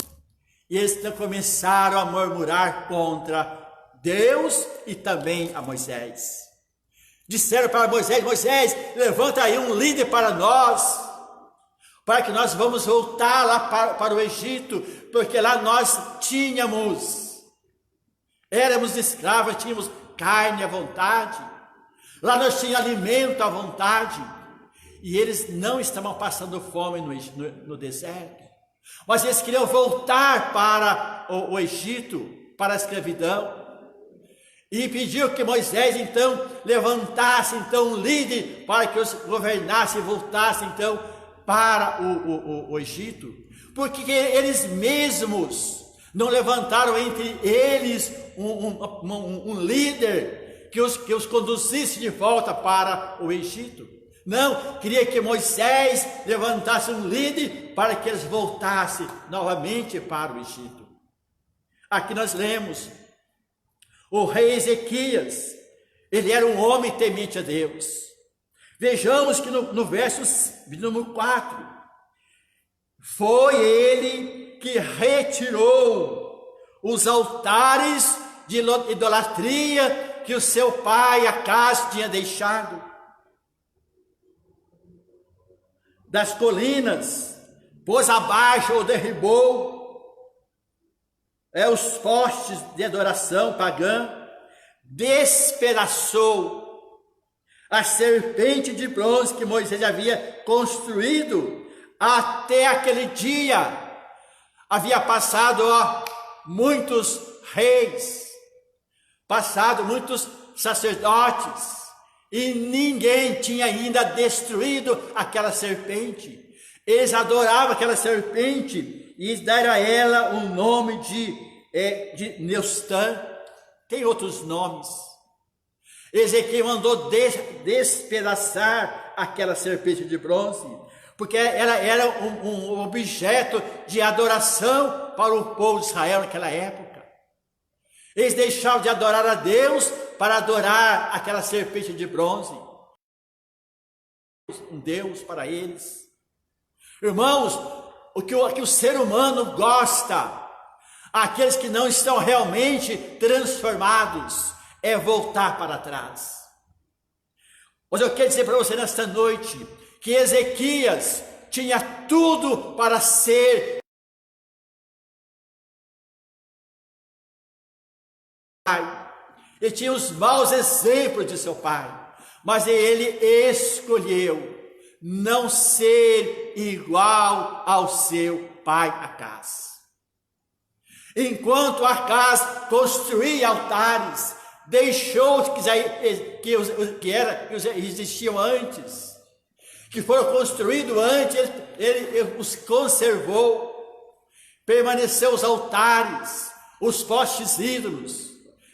[SPEAKER 2] E eles começaram a murmurar contra Deus e também a Moisés. disseram para Moisés: Moisés, levanta aí um líder para nós, para que nós vamos voltar lá para o Egito, porque lá nós éramos escravos, tínhamos carne à vontade, lá nós tínhamos alimento à vontade, e eles não estavam passando fome no deserto, mas eles queriam voltar para o Egito, para a escravidão, e pediu que Moisés então levantasse então um líder para que os governasse e voltasse então para o Egito, porque eles mesmos não levantaram entre eles um líder que os conduzisse de volta para o Egito. Não, queria que Moisés levantasse um líder para que eles voltassem novamente para o Egito. Aqui nós lemos o rei Ezequias, ele era um homem temente a Deus. Vejamos que no verso número 4, foi ele que retirou os altares de idolatria que o seu pai Acaz tinha deixado das colinas, pôs abaixo ou derribou os postes de adoração pagã, despedaçou a serpente de bronze que Moisés havia construído. Até aquele dia havia passado muitos reis, passado muitos sacerdotes, e ninguém tinha ainda destruído aquela serpente. Eles adoravam aquela serpente e deram a ela o nome de Neustã. Tem outros nomes. Ezequiel mandou despedaçar aquela serpente de bronze, porque ela era um objeto de adoração para o povo de Israel naquela época. Eles deixavam de adorar a Deus para adorar aquela serpente de bronze, um Deus para eles. Irmãos, o que o ser humano gosta, aqueles que não estão realmente transformados, é voltar para trás. Mas eu quero dizer para você nesta noite, que Ezequias tinha tudo para ser pai. Ele tinha os maus exemplos de seu pai, mas ele escolheu não ser igual ao seu pai Acaz. Enquanto Acaz construía altares, deixou que existiam antes, que foram construídos antes, ele os conservou, permaneceu os altares, os postes ídolos.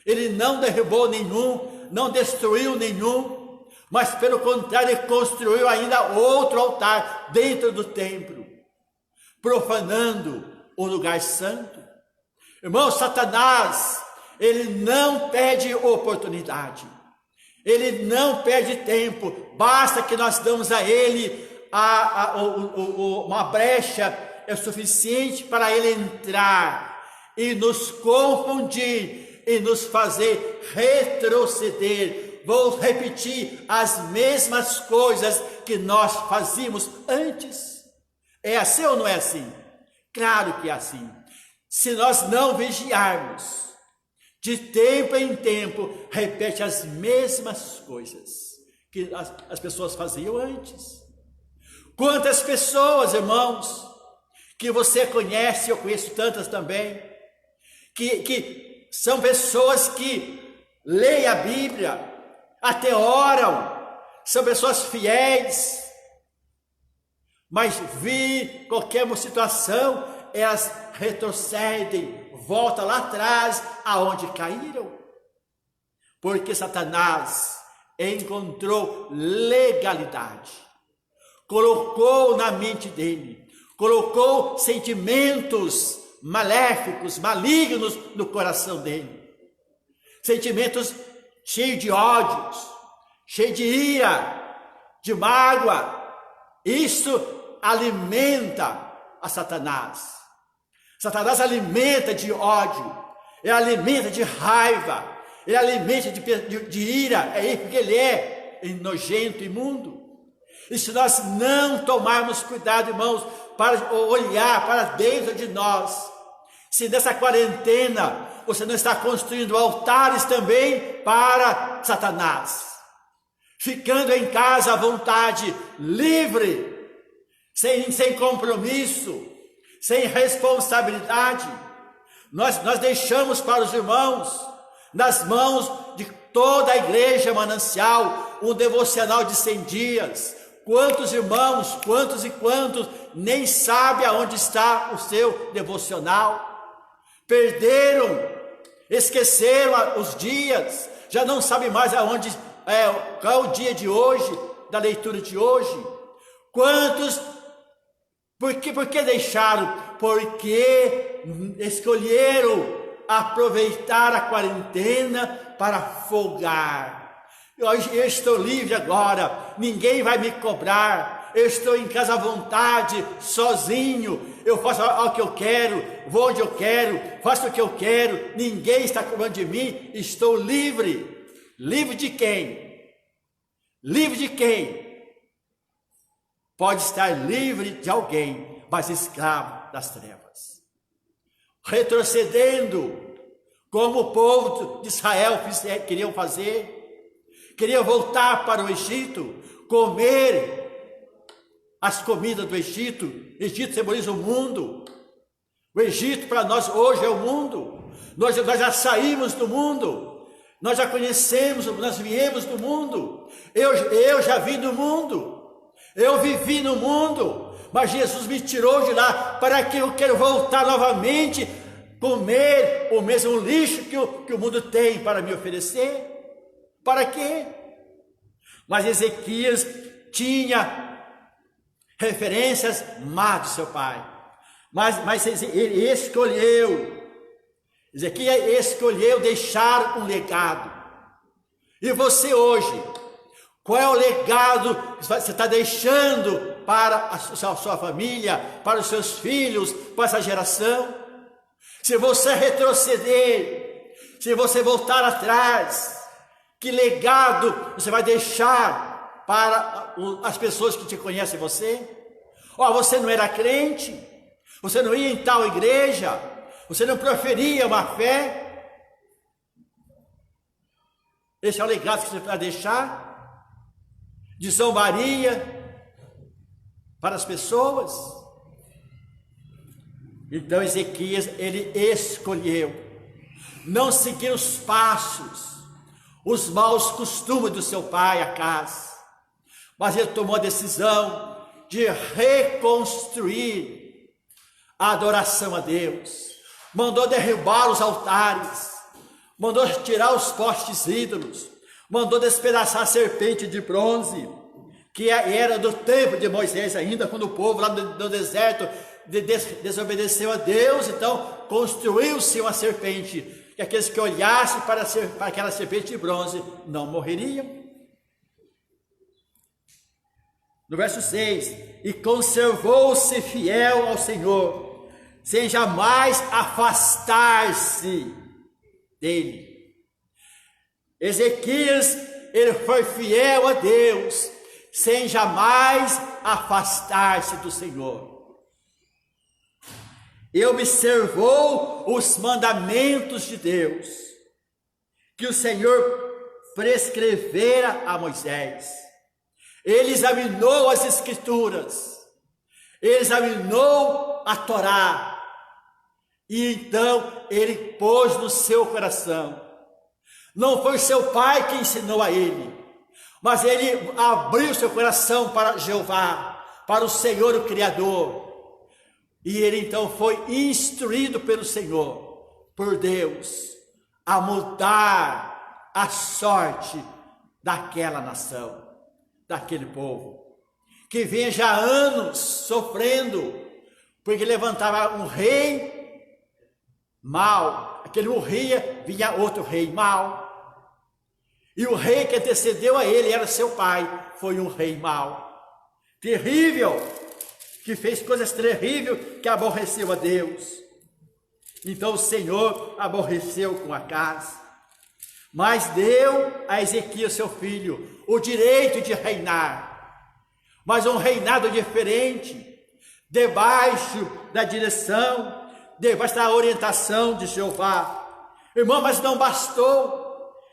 [SPEAKER 2] Ele não derrubou nenhum, não destruiu nenhum, mas pelo contrário, ele construiu ainda outro altar dentro do templo, profanando o lugar santo. Irmão, Satanás, ele não perde oportunidade, ele não perde tempo, basta que nós damos a ele uma brecha suficiente para ele entrar e nos confundir e nos fazer retroceder. Vou repetir as mesmas coisas que nós fazíamos antes. É assim ou não é assim? Claro que é assim. Se nós não vigiarmos, de tempo em tempo, repete as mesmas coisas que as pessoas faziam antes. Quantas pessoas, irmãos, que você conhece, eu conheço tantas também, que são pessoas que leem a Bíblia, até oram, são pessoas fiéis, mas qualquer situação, elas retrocedem, voltam lá atrás, aonde caíram, porque Satanás encontrou legalidade, colocou na mente dele, colocou sentimentos maléficos, malignos no coração dele, sentimentos cheios de ódios, cheios de ira, de mágoa. Isso alimenta a Satanás. Satanás alimenta de ódio, ele alimenta de raiva, ele alimenta de ira, porque ele é nojento, imundo. E se nós não tomarmos cuidado, irmãos, para olhar para dentro de nós, se nessa quarentena você não está construindo altares também para Satanás, ficando em casa à vontade, livre, sem compromisso, sem responsabilidade, nós deixamos para os irmãos, nas mãos de toda a igreja Manancial, um devocional de 100 dias. Quantos irmãos, quantos e quantos nem sabem aonde está o seu devocional? Perderam, esqueceram os dias, já não sabem mais aonde qual é o dia de hoje, da leitura de hoje. Quantos, por que deixaram? Porque escolheram aproveitar a quarentena para folgar. Eu estou livre agora, ninguém vai me cobrar, eu estou em casa à vontade, sozinho, eu faço o que eu quero, vou onde eu quero, faço o que eu quero, ninguém está cobrando de mim, estou livre. Livre de quem? Livre de quem? Pode estar livre de alguém, mas escravo das trevas. Retrocedendo, como o povo de Israel queriam fazer, queriam voltar para o Egito, comer as comidas do Egito. Egito simboliza o mundo. O Egito para nós hoje é o mundo. Nós já saímos do mundo. Nós já conhecemos, nós viemos do mundo. Eu já vim do mundo. Eu vivi no mundo. Mas Jesus me tirou de lá. Para que eu quero voltar novamente, comer o mesmo lixo que o mundo tem para me oferecer? Para quê? Mas Ezequias tinha referências má de seu pai. Mas ele escolheu. Ezequias escolheu deixar um legado. E você hoje, qual é o legado que você está deixando para a sua família, para os seus filhos, para essa geração? Se você retroceder, se você voltar atrás, que legado você vai deixar para as pessoas que te conhecem você? Você não era crente, você não ia em tal igreja, você não proferia uma fé. Esse é o legado que você vai deixar de zombaria para as pessoas. Então Ezequias, ele escolheu não seguir os passos, os maus costumes do seu pai, Acaz, mas ele tomou a decisão de reconstruir a adoração a Deus, mandou derrubar os altares, mandou tirar os postes ídolos, mandou despedaçar a serpente de bronze, que era do tempo de Moisés ainda, quando o povo lá no deserto desobedeceu a Deus. Então construiu-se uma serpente, que aqueles que olhassem para aquela serpente de bronze não morreriam. No verso 6, e conservou-se fiel ao Senhor, sem jamais afastar-se dele. Ezequias, ele foi fiel a Deus, sem jamais afastar-se do Senhor. E observou os mandamentos de Deus, que o Senhor prescrevera a Moisés. Ele examinou as Escrituras, ele examinou a Torá, e então ele pôs no seu coração. Não foi seu pai que ensinou a ele, mas ele abriu seu coração para Jeová, para o Senhor, o Criador. E ele então foi instruído pelo Senhor, por Deus, a mudar a sorte daquela nação, daquele povo, que vinha já há anos sofrendo, porque levantava um rei mau, aquele morria, vinha outro rei mau, e o rei que antecedeu a ele era seu pai, foi um rei mau, terrível, que fez coisas terríveis, que aborreceu a Deus. Então o Senhor aborreceu com Acaz. mas deu a Ezequias, seu filho, o direito de reinar, mas um reinado diferente, debaixo da direção, debaixo da orientação de Jeová. Irmão, mas não bastou.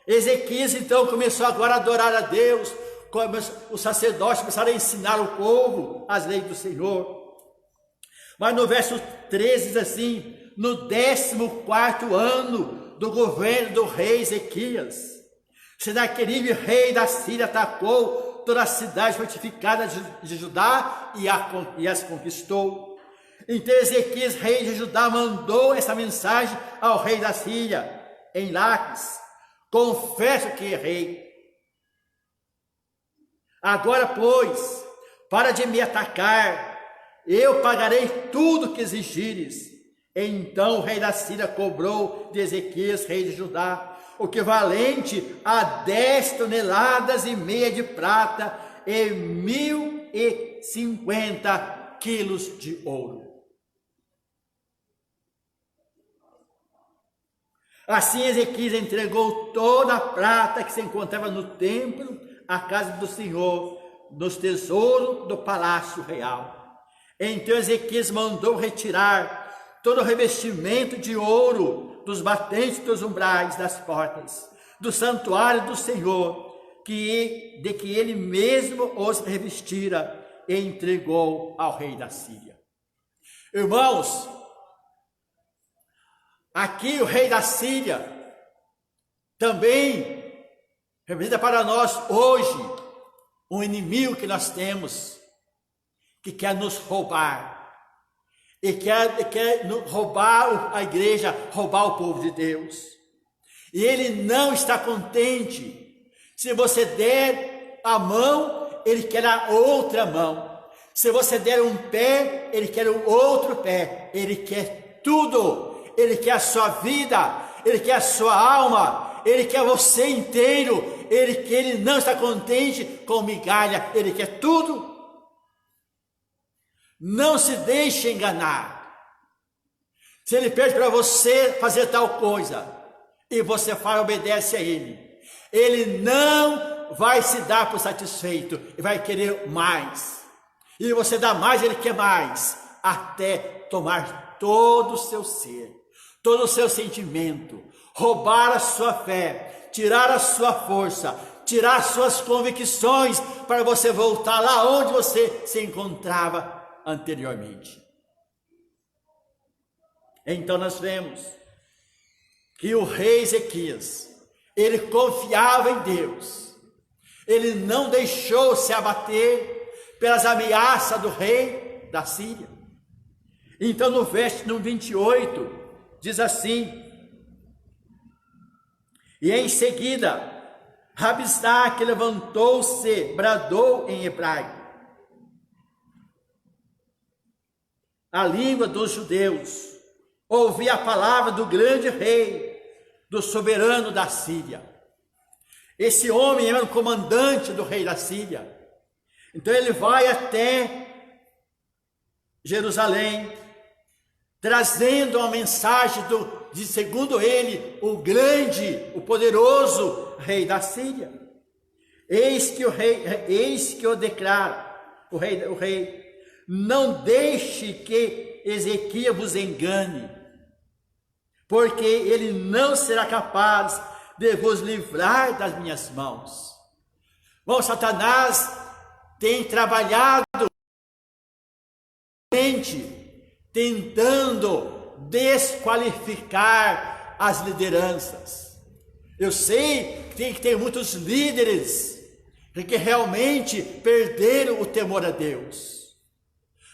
[SPEAKER 2] Ezequias então começou agora a adorar a Deus, os sacerdotes começaram a ensinar o povo as leis do Senhor. Mas no verso 13 diz assim: no 14º ano do governo do rei Ezequias, Senaqueribe, rei da Síria, atacou toda a cidade fortificada de Judá e as conquistou. Então Ezequias, rei de Judá, mandou essa mensagem ao rei da Síria, em Laques: confesso que errei. Agora, pois, para de me atacar, eu pagarei tudo que exigires. Então o rei da Síria cobrou de Ezequias, rei de Judá, o equivalente a 10 toneladas e meia de prata e 1.050 quilos de ouro. Assim Ezequias entregou toda a prata que se encontrava no templo, à casa do Senhor, nos tesouros do palácio real. Então Ezequias mandou retirar todo o revestimento de ouro dos batentes dos umbrais das portas do santuário do Senhor, de que ele mesmo os revestira, e entregou ao rei da Síria. Irmãos, aqui o rei da Síria também representa para nós hoje um inimigo que nós temos, que quer nos roubar, e quer roubar a igreja, roubar o povo de Deus. E ele não está contente. Se você der a mão, ele quer a outra mão. Se você der um pé, ele quer o outro pé. Ele quer tudo. Ele quer a sua vida, ele quer a sua alma, ele quer você inteiro. Ele não está contente com migalha, ele quer tudo. Não se deixe enganar. Se ele pede para você fazer tal coisa e você faz, obedece a ele não vai se dar por satisfeito e vai querer mais. E você dá mais, ele quer mais, até tomar todo o seu ser, todo o seu sentimento, roubar a sua fé, tirar a sua força, tirar as suas convicções, para você voltar lá onde você se encontrava anteriormente. Então nós vemos que o rei Ezequias, ele confiava em Deus, ele não deixou se abater pelas ameaças do rei da Síria. Então no verso 28 diz assim: e em seguida Rabsaque levantou-se, bradou em hebraico, a língua dos judeus, ouvi a palavra do grande rei, do soberano da Síria. Esse homem era o comandante do rei da Síria. Então ele vai até Jerusalém, trazendo uma mensagem de segundo ele, o grande, o poderoso rei da Síria. Eis que eu declaro, o rei, não deixe que Ezequias vos engane, porque ele não será capaz de vos livrar das minhas mãos. Bom, Satanás tem trabalhado tentando desqualificar as lideranças. Eu sei que tem muitos líderes que realmente perderam o temor a Deus.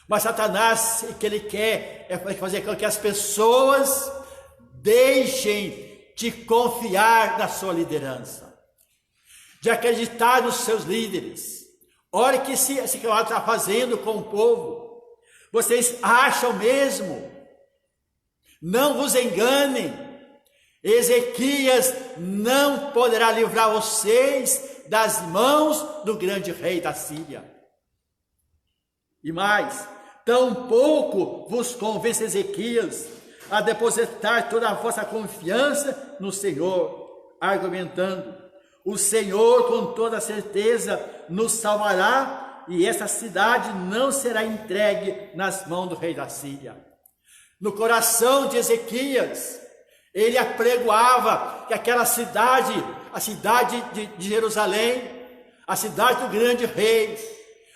[SPEAKER 2] Mas Satanás, o que ele quer é fazer com que as pessoas deixem de confiar na sua liderança, de acreditar nos seus líderes. Olha o que esse camarada está fazendo com o povo. Vocês acham mesmo? Não vos enganem. Ezequias não poderá livrar vocês das mãos do grande rei da Síria. E mais, tampouco vos convence Ezequias a depositar toda a vossa confiança no Senhor, argumentando: o Senhor com toda certeza nos salvará e essa cidade não será entregue nas mãos do rei da Síria. No coração de Ezequias, ele apregoava que aquela cidade, a cidade de Jerusalém, a cidade do grande rei,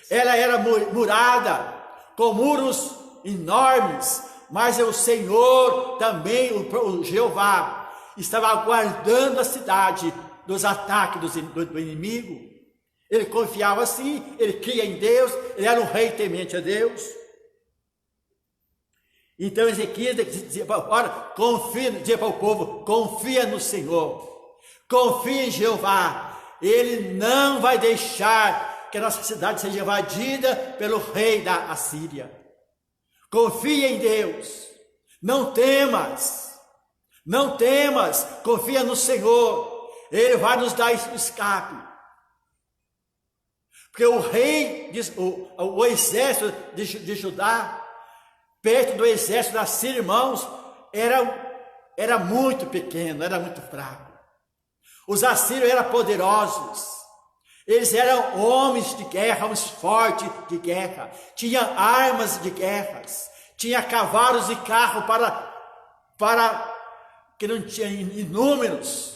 [SPEAKER 2] ela era murada, com muros enormes, mas o Senhor também, o Jeová, estava guardando a cidade dos ataques do inimigo. Ele confiava assim, ele cria em Deus, ele era um rei temente a Deus. Então Ezequias dizia para o povo: confia no Senhor, confia em Jeová, ele não vai deixar que a nossa cidade seja invadida pelo rei da Assíria. Confia em Deus, não temas, confia no Senhor, ele vai nos dar escape. Porque o rei, o exército de Judá, perto do exército da Síria, irmãos, era muito pequeno, era muito fraco. Os assírios eram poderosos, eles eram homens de guerra, homens fortes de guerra, tinha armas de guerras, tinha cavalos e carros para que não tinha inúmeros,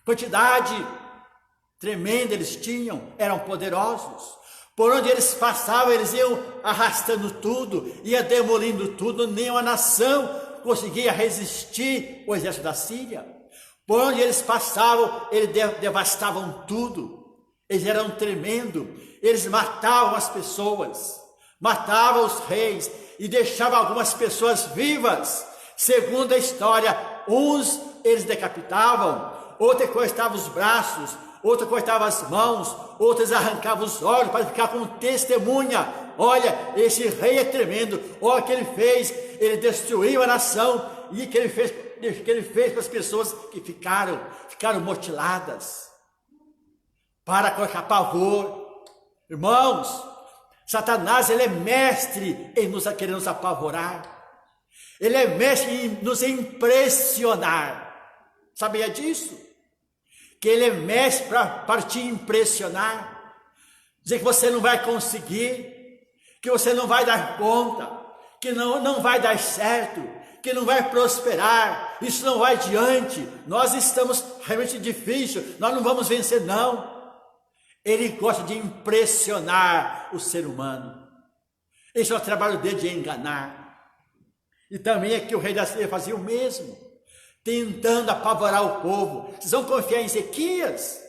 [SPEAKER 2] quantidade tremenda eles tinham, eram poderosos. Por onde eles passavam, eles iam arrastando tudo, ia demolindo tudo, nenhuma nação conseguia resistir ao exército da Síria. Por onde eles passavam, eles devastavam tudo. Eles eram tremendos, eles matavam as pessoas, matavam os reis e deixavam algumas pessoas vivas. Segundo a história, uns eles decapitavam, outros cortavam os braços, outros cortavam as mãos, outros arrancavam os olhos para ficar como testemunha. Olha, esse rei é tremendo, olha o que ele fez, ele destruiu a nação, e o que ele fez para as pessoas que ficaram mutiladas, para colocar pavor. Irmãos, Satanás, ele é mestre em querer nos apavorar, ele é mestre em nos impressionar. Sabia disso? Que ele é mestre para te impressionar, dizer que você não vai conseguir, que você não vai dar conta, que não vai dar certo, que não vai prosperar, isso não vai adiante, nós estamos realmente difícil, nós não vamos vencer não. Ele gosta de impressionar o ser humano, esse é o trabalho dele, de enganar. E também aqui o rei da Síria fazia o mesmo, tentando apavorar o povo. Vocês vão confiar em Ezequias?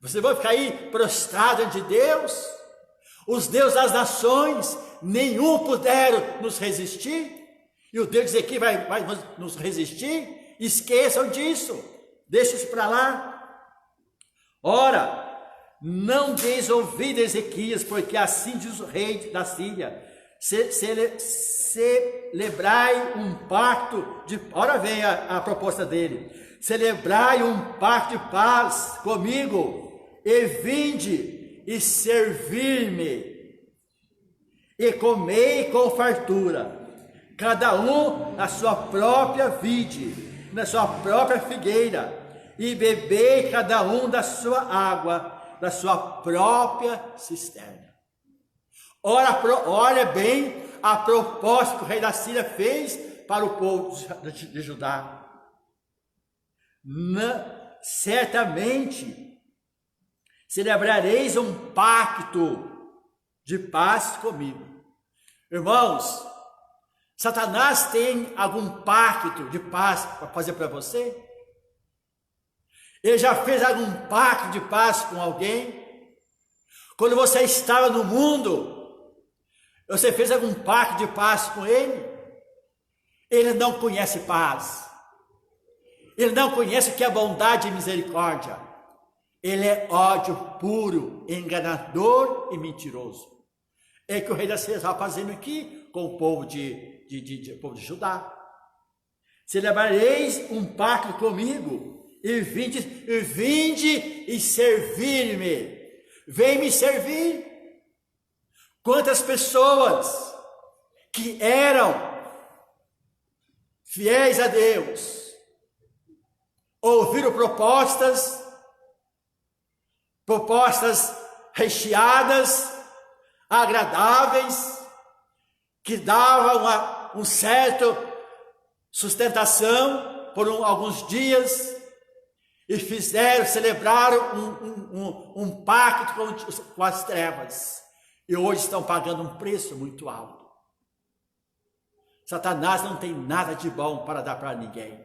[SPEAKER 2] Vocês vão ficar aí prostrados diante de Deus? Os deuses das nações, nenhum puderam nos resistir, e o Deus de Ezequias vai nos resistir? Esqueçam disso, deixem isso para lá. Ora, não deis ouvido a Ezequias, porque assim diz o rei da Síria: celebrai um pacto de... Ora vem a proposta dele: celebrai um pacto de paz comigo, e vinde e servir-me, e comei com fartura, cada um na sua própria vide, na sua própria figueira, e bebei cada um da sua água, da sua própria cisterna. Olha bem a proposta que o rei da Síria fez para o povo de Judá. Certamente celebrareis um pacto de paz comigo. Irmãos, Satanás tem algum pacto de paz para fazer para você? Ele já fez algum pacto de paz com alguém? Quando você estava no mundo, você fez algum pacto de paz com ele? Ele não conhece paz. Ele não conhece o que é bondade e misericórdia. Ele é ódio puro, enganador e mentiroso. É que o rei da Síria estava fazendo aqui com o povo povo de Judá. Celebrareis um pacto comigo, e vinde e servir-me. Vem me servir. Quantas pessoas que eram fiéis a Deus, ouviram propostas recheadas, agradáveis, que davam um certo sustentação por alguns dias, e celebraram um pacto com as trevas, e hoje estão pagando um preço muito alto. Satanás não tem nada de bom para dar para ninguém.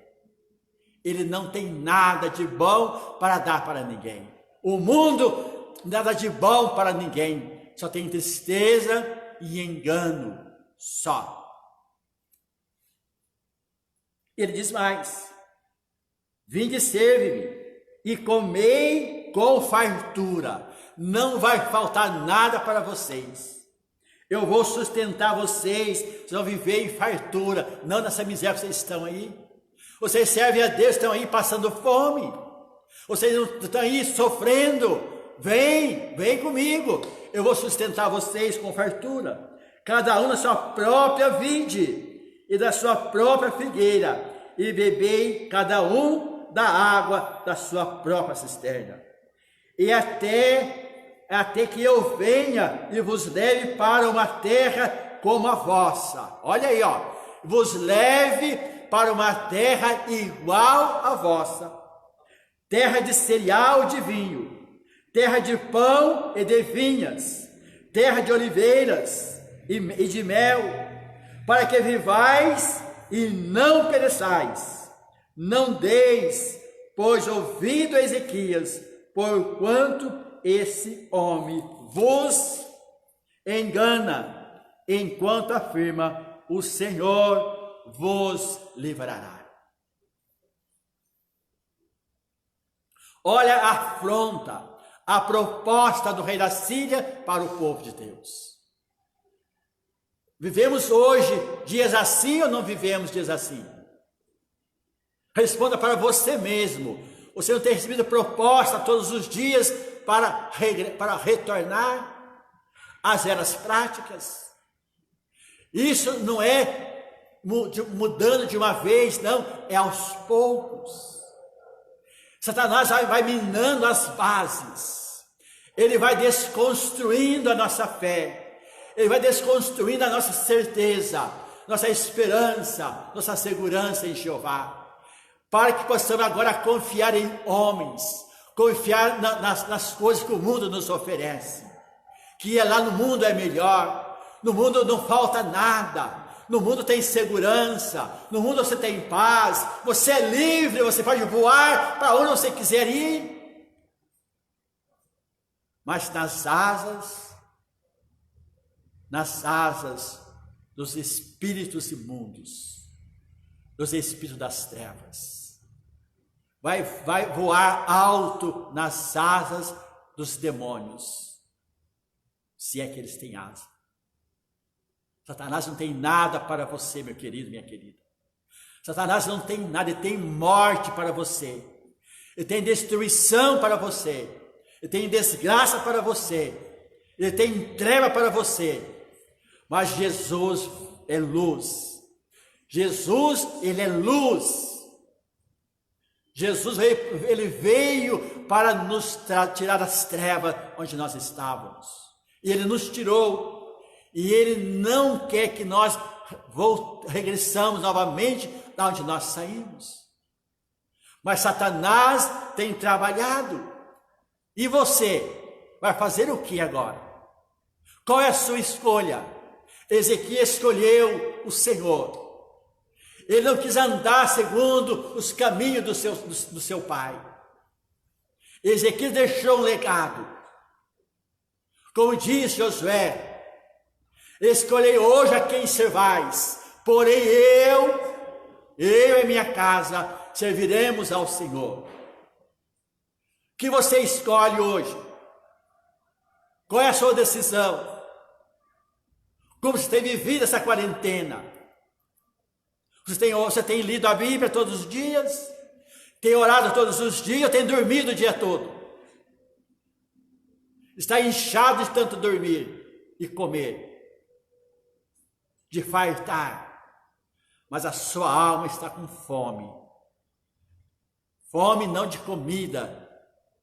[SPEAKER 2] Ele não tem nada de bom para dar para ninguém. O mundo, nada de bom para ninguém. Só tem tristeza e engano. Só. Ele diz mais: vinde, serve-me e comei com fartura. Não vai faltar nada para vocês. Eu vou sustentar vocês. Vocês vão viver em fartura, não nessa miséria que vocês estão aí. Vocês servem a Deus, estão aí passando fome. Vocês não estão aí sofrendo. Vem comigo. Eu vou sustentar vocês com fartura. Cada um na sua própria vide e da sua própria figueira. E bebei cada um da água da sua própria cisterna. E até que eu venha e vos leve para uma terra como a vossa. Olha aí, vos leve para uma terra igual à vossa, terra de cereal e de vinho, terra de pão e de vinhas, terra de oliveiras e de mel, para que vivais e não pereçais. Não deis, pois, ouvido a Ezequias, porquanto esse homem vos engana, enquanto afirma: o Senhor vos livrará. Olha a afronta, a proposta do rei da Síria para o povo de Deus. Vivemos hoje dias assim ou não vivemos dias assim? Responda para você mesmo. Você não tem recebido proposta todos os dias para retornar às eras práticas? Isso não é mudando de uma vez, não, é aos poucos. Satanás vai minando as bases, ele vai desconstruindo a nossa fé, ele vai desconstruindo a nossa certeza, nossa esperança, nossa segurança em Jeová, para que possamos agora confiar em homens, confiar nas coisas que o mundo nos oferece, que lá no mundo é melhor, no mundo não falta nada, no mundo tem segurança, no mundo você tem paz, você é livre, você pode voar para onde você quiser ir. Mas nas asas dos espíritos imundos, dos espíritos das trevas, vai voar alto nas asas dos demônios, se é que eles têm asas. Satanás não tem nada para você, meu querido, minha querida. Satanás não tem nada, ele tem morte para você, ele tem destruição para você, ele tem desgraça para você, ele tem treva para você. Mas Jesus é luz. Jesus, ele é luz. Jesus ele veio para nos tirar das trevas onde nós estávamos. E ele nos tirou. E ele não quer que nós regressamos novamente da onde nós saímos. Mas Satanás tem trabalhado. E você vai fazer o que agora? Qual é a sua escolha? Ezequias escolheu o Senhor. Ele não quis andar segundo os caminhos do seu pai. Ezequias deixou um legado. Como diz Josué: escolhei hoje a quem servais, porém eu e minha casa serviremos ao Senhor. Que você escolhe hoje? Qual é a sua decisão? Como você tem vivido essa quarentena? Você tem lido a Bíblia todos os dias? Tem orado todos os dias? Tem dormido o dia todo? Está inchado de tanto dormir e comer, de fartar, mas a sua alma está com fome. Fome não de comida,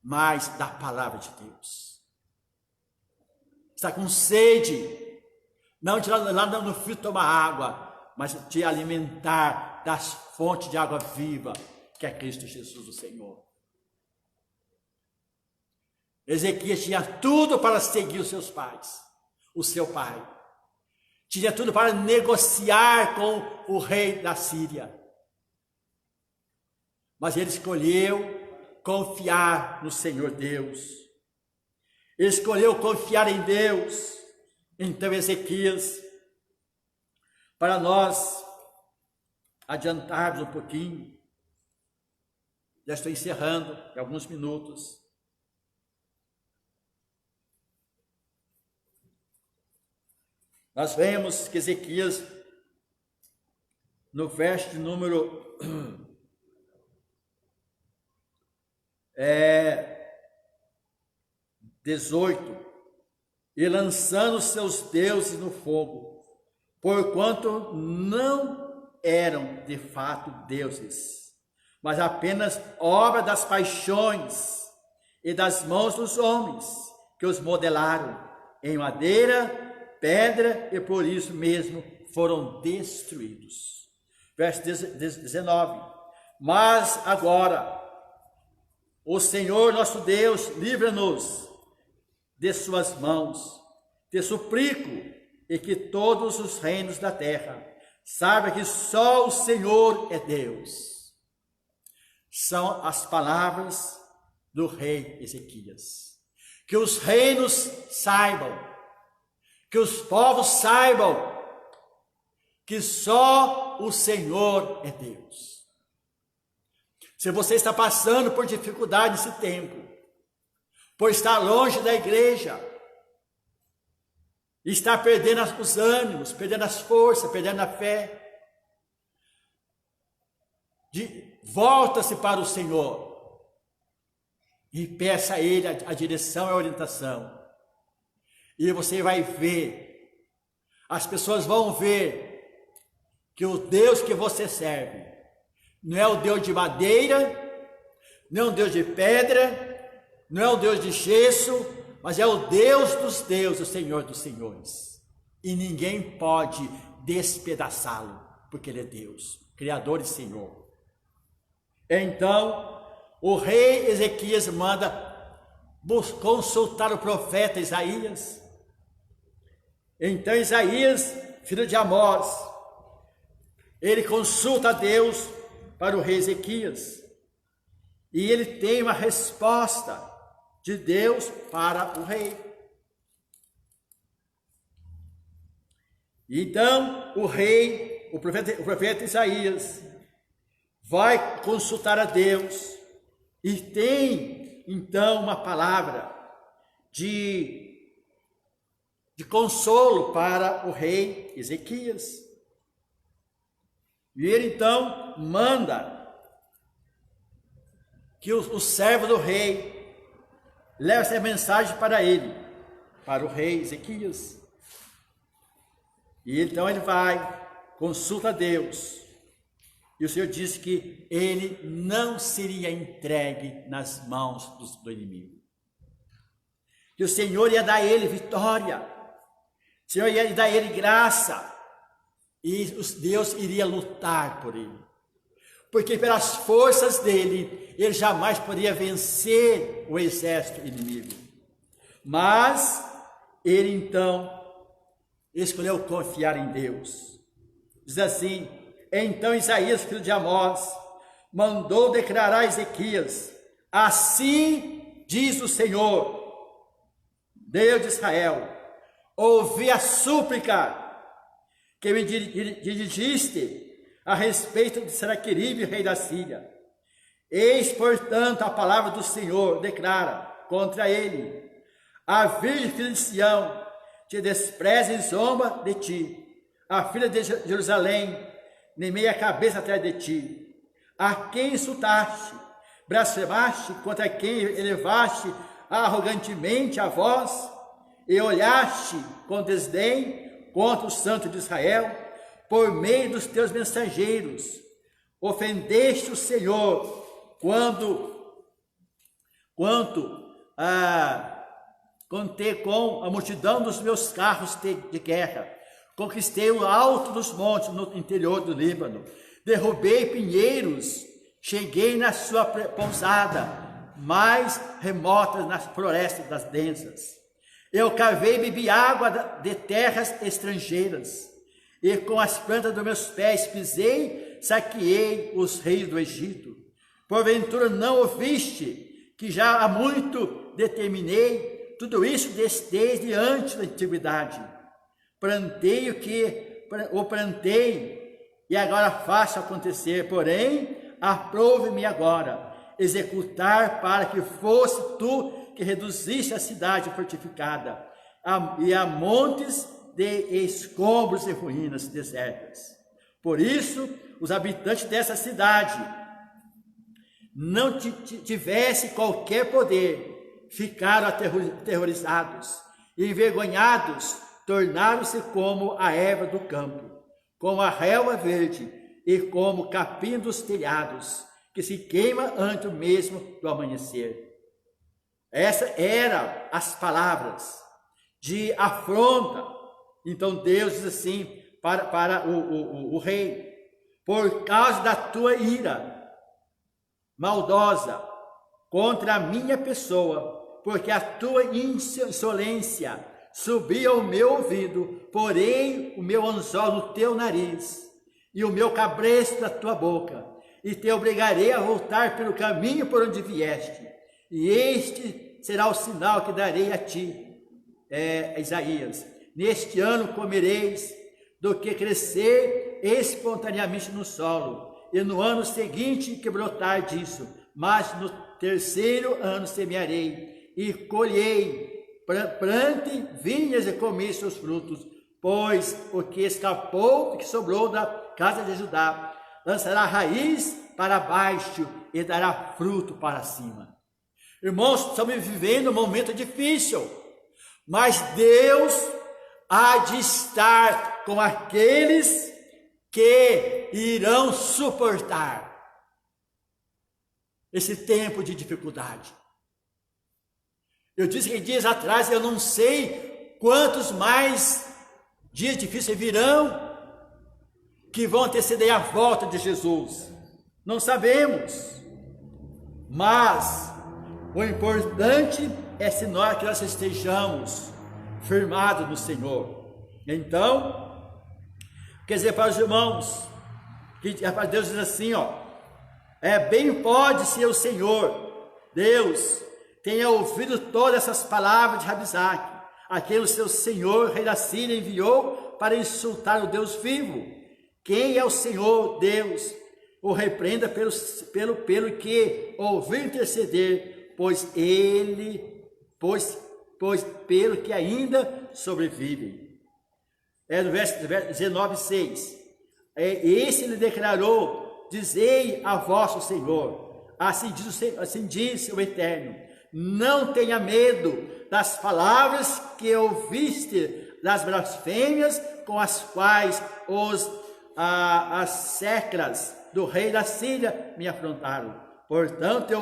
[SPEAKER 2] mas da palavra de Deus. Está com sede, não de lá no frio tomar água, mas de alimentar das fontes de água viva, que é Cristo Jesus, o Senhor. Ezequias tinha tudo para seguir os seus pais, o seu pai. Tinha tudo para negociar com o rei da Síria. Mas ele escolheu confiar no Senhor Deus. Ele escolheu confiar em Deus. Então Ezequias, para nós adiantarmos um pouquinho, já estou encerrando em alguns minutos. Nós vemos que Ezequias, no verso de número 18, e lançando seus deuses no fogo, porquanto não eram de fato deuses, mas apenas obra das paixões e das mãos dos homens, que os modelaram em madeira, pedra, e por isso mesmo foram destruídos. Verso 19. Mas agora, o Senhor nosso Deus, livra-nos de suas mãos. Te suplico, e que todos os reinos da terra saibam que só o Senhor é Deus. São as palavras do rei Ezequias. Que os reinos saibam, que os povos saibam que só o Senhor é Deus. Se você está passando por dificuldade nesse tempo, por estar longe da igreja, está perdendo os ânimos, perdendo as forças, perdendo a fé, volta-se para o Senhor e peça a Ele a direção e a orientação. E você vai ver, as pessoas vão ver que o Deus que você serve não é o Deus de madeira, não é o Deus de pedra, não é o Deus de gesso, mas é o Deus dos deuses, o Senhor dos senhores. E ninguém pode despedaçá-lo, porque Ele é Deus, Criador e Senhor. Então, o rei Ezequias manda consultar o profeta Isaías. Então Isaías, filho de Amós, ele consulta a Deus para o rei Ezequias. E ele tem uma resposta de Deus para o rei. Então o rei, o profeta Isaías, vai consultar a Deus e tem então uma palavra de consolo para o rei Ezequias. E ele então manda que o servo do rei leve essa mensagem para ele, para o rei Ezequias. E então ele vai, consulta a Deus, e o Senhor disse que ele não seria entregue nas mãos do inimigo, que o Senhor ia dar a ele vitória, o Senhor ia dar a ele graça, e Deus iria lutar por ele, porque pelas forças dele, ele jamais poderia vencer o exército inimigo. Mas ele então escolheu confiar em Deus. Diz assim: então Isaías, filho de Amós, mandou declarar a Ezequias: assim diz o Senhor, Deus de Israel, ouvi a súplica que me dirigiste a respeito de Senaqueribe, rei da Síria. Eis, portanto, a palavra do Senhor declara contra ele: a virgem filha de Sião te despreza e zomba de ti, a filha de Jerusalém nemeia a cabeça atrás de ti. A quem insultaste, blasfemaste, contra quem elevaste arrogantemente a voz, e olhaste com desdém contra o Santo de Israel, por meio dos teus mensageiros, ofendeste o Senhor, contei com a multidão dos meus carros de guerra, conquistei o alto dos montes no interior do Líbano, derrubei pinheiros, cheguei na sua pousada, mais remotas nas florestas das densas. Eu cavei e bebi água de terras estrangeiras, e com as plantas dos meus pés pisei, saqueei os reis do Egito. Porventura não ouviste que já há muito determinei tudo isso desde antes da antiguidade? Plantei plantei e agora faço acontecer, porém aprove-me agora executar para que fosse tu que reduziste a cidade fortificada e a montes de escombros e ruínas desertas. Por isso, os habitantes dessa cidade não tivesse qualquer poder, ficaram aterrorizados e envergonhados, tornaram-se como a erva do campo, como a relva verde e como o capim dos telhados, que se queima antes mesmo do amanhecer. Essas eram as palavras de afronta. Então Deus diz assim para o rei: por causa da tua ira maldosa contra a minha pessoa, porque a tua insolência subiu ao meu ouvido, porém o meu anzol no teu nariz e o meu cabresto na tua boca, e te obrigarei a voltar pelo caminho por onde vieste, e este será o sinal que darei a ti, Isaías. Neste ano comereis do que crescer espontaneamente no solo, e no ano seguinte que brotar disso, mas no terceiro ano semearei e colhei, plante vinhas e comi seus frutos, pois o que escapou, o que sobrou da casa de Judá, lançará raiz para baixo e dará fruto para cima. Irmãos, estamos vivendo um momento difícil, mas Deus há de estar com aqueles que irão suportar esse tempo de dificuldade. Eu disse que dias atrás, eu não sei quantos mais dias difíceis virão que vão anteceder a volta de Jesus. Não sabemos, mas o importante é que nós estejamos firmados no Senhor. Então, quer dizer para os irmãos, que Deus diz assim, bem pode ser o Senhor, Deus, tenha ouvido todas essas palavras de Rabizaque, a quem o seu Senhor, rei da Síria, enviou para insultar o Deus vivo. Quem é o Senhor, Deus? O repreenda pelo que ouvir interceder, pois pelo que ainda sobrevive. No verso 19:6, esse lhe declarou: dizei a vosso Senhor, assim diz o Eterno, não tenha medo das palavras que ouviste, das blasfêmias com as quais as secras do rei da Síria me afrontaram. Portanto,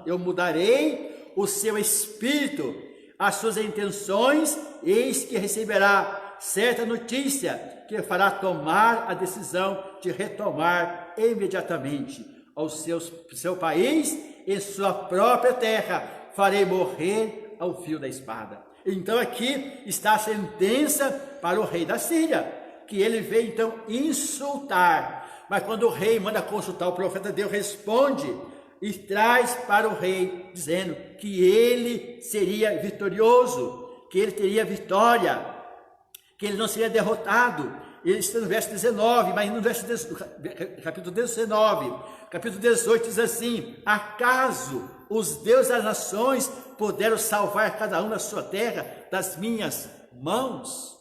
[SPEAKER 2] eu mudarei o seu espírito, as suas intenções, eis que receberá certa notícia que fará tomar a decisão de retomar imediatamente ao seu país e sua própria terra, farei morrer ao fio da espada. Então aqui está a sentença para o rei da Síria, que ele veio então insultar, mas quando o rei manda consultar o profeta, Deus responde e traz para o rei, dizendo que ele seria vitorioso, que ele teria vitória, que ele não seria derrotado. Ele está no verso 19, mas no capítulo 19, capítulo 18 diz assim: acaso os deuses das nações puderam salvar cada um da sua terra das minhas mãos?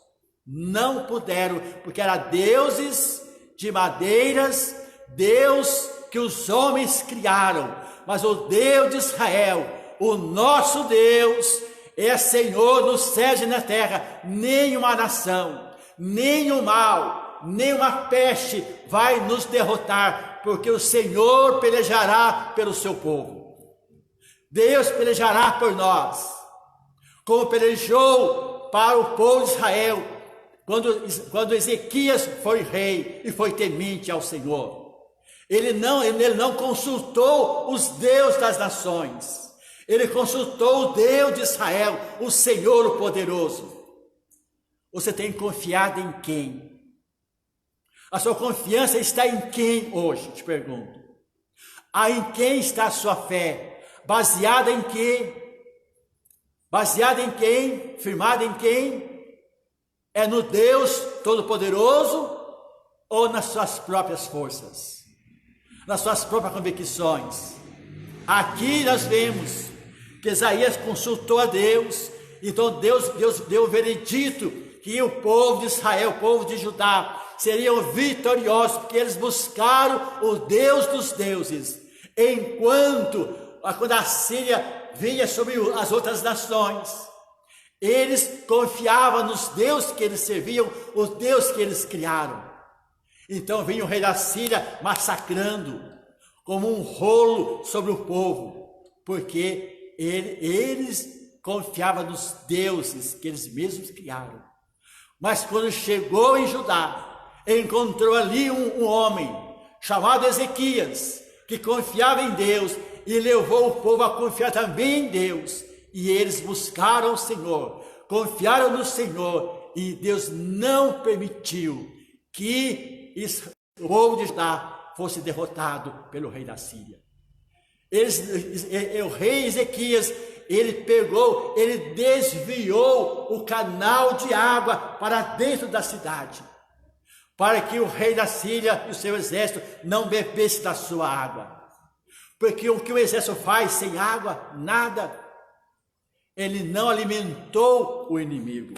[SPEAKER 2] Não puderam, porque eram deuses de madeiras, Deus que os homens criaram, mas o Deus de Israel, o nosso Deus, é Senhor nos céus e na terra. Nenhuma nação, nenhum mal, nenhuma peste vai nos derrotar, porque o Senhor pelejará pelo seu povo. Deus pelejará por nós, como pelejou para o povo de Israel, quando Ezequias foi rei e foi temente ao Senhor. Ele não consultou os deuses das nações, ele consultou o Deus de Israel, o Senhor o poderoso. Você tem confiado em quem? A sua confiança está em quem hoje? Te pergunto. Em quem está a sua fé? Baseada em quê? Baseada em quem? Firmada em quem? É no Deus Todo-Poderoso ou nas suas próprias forças? Nas suas próprias convicções? Aqui nós vemos que Isaías consultou a Deus, então Deus deu o veredito que o povo de Israel, o povo de Judá, seriam vitoriosos, porque eles buscaram o Deus dos deuses, quando a Síria vinha sobre as outras nações, eles confiavam nos deuses que eles serviam, os deuses que eles criaram. Então vinha o rei da Síria massacrando, como um rolo sobre o povo, porque eles confiavam nos deuses que eles mesmos criaram. Mas quando chegou em Judá, encontrou ali um homem chamado Ezequias, que confiava em Deus e levou o povo a confiar também em Deus. E eles buscaram o Senhor, confiaram no Senhor, e Deus não permitiu que o povo de Judá fosse derrotado pelo rei da Síria. O rei Ezequias, ele desviou o canal de água para dentro da cidade, para que o rei da Síria e o seu exército não bebesse da sua água. Porque o que o exército faz sem água? Nada. Ele não alimentou o inimigo.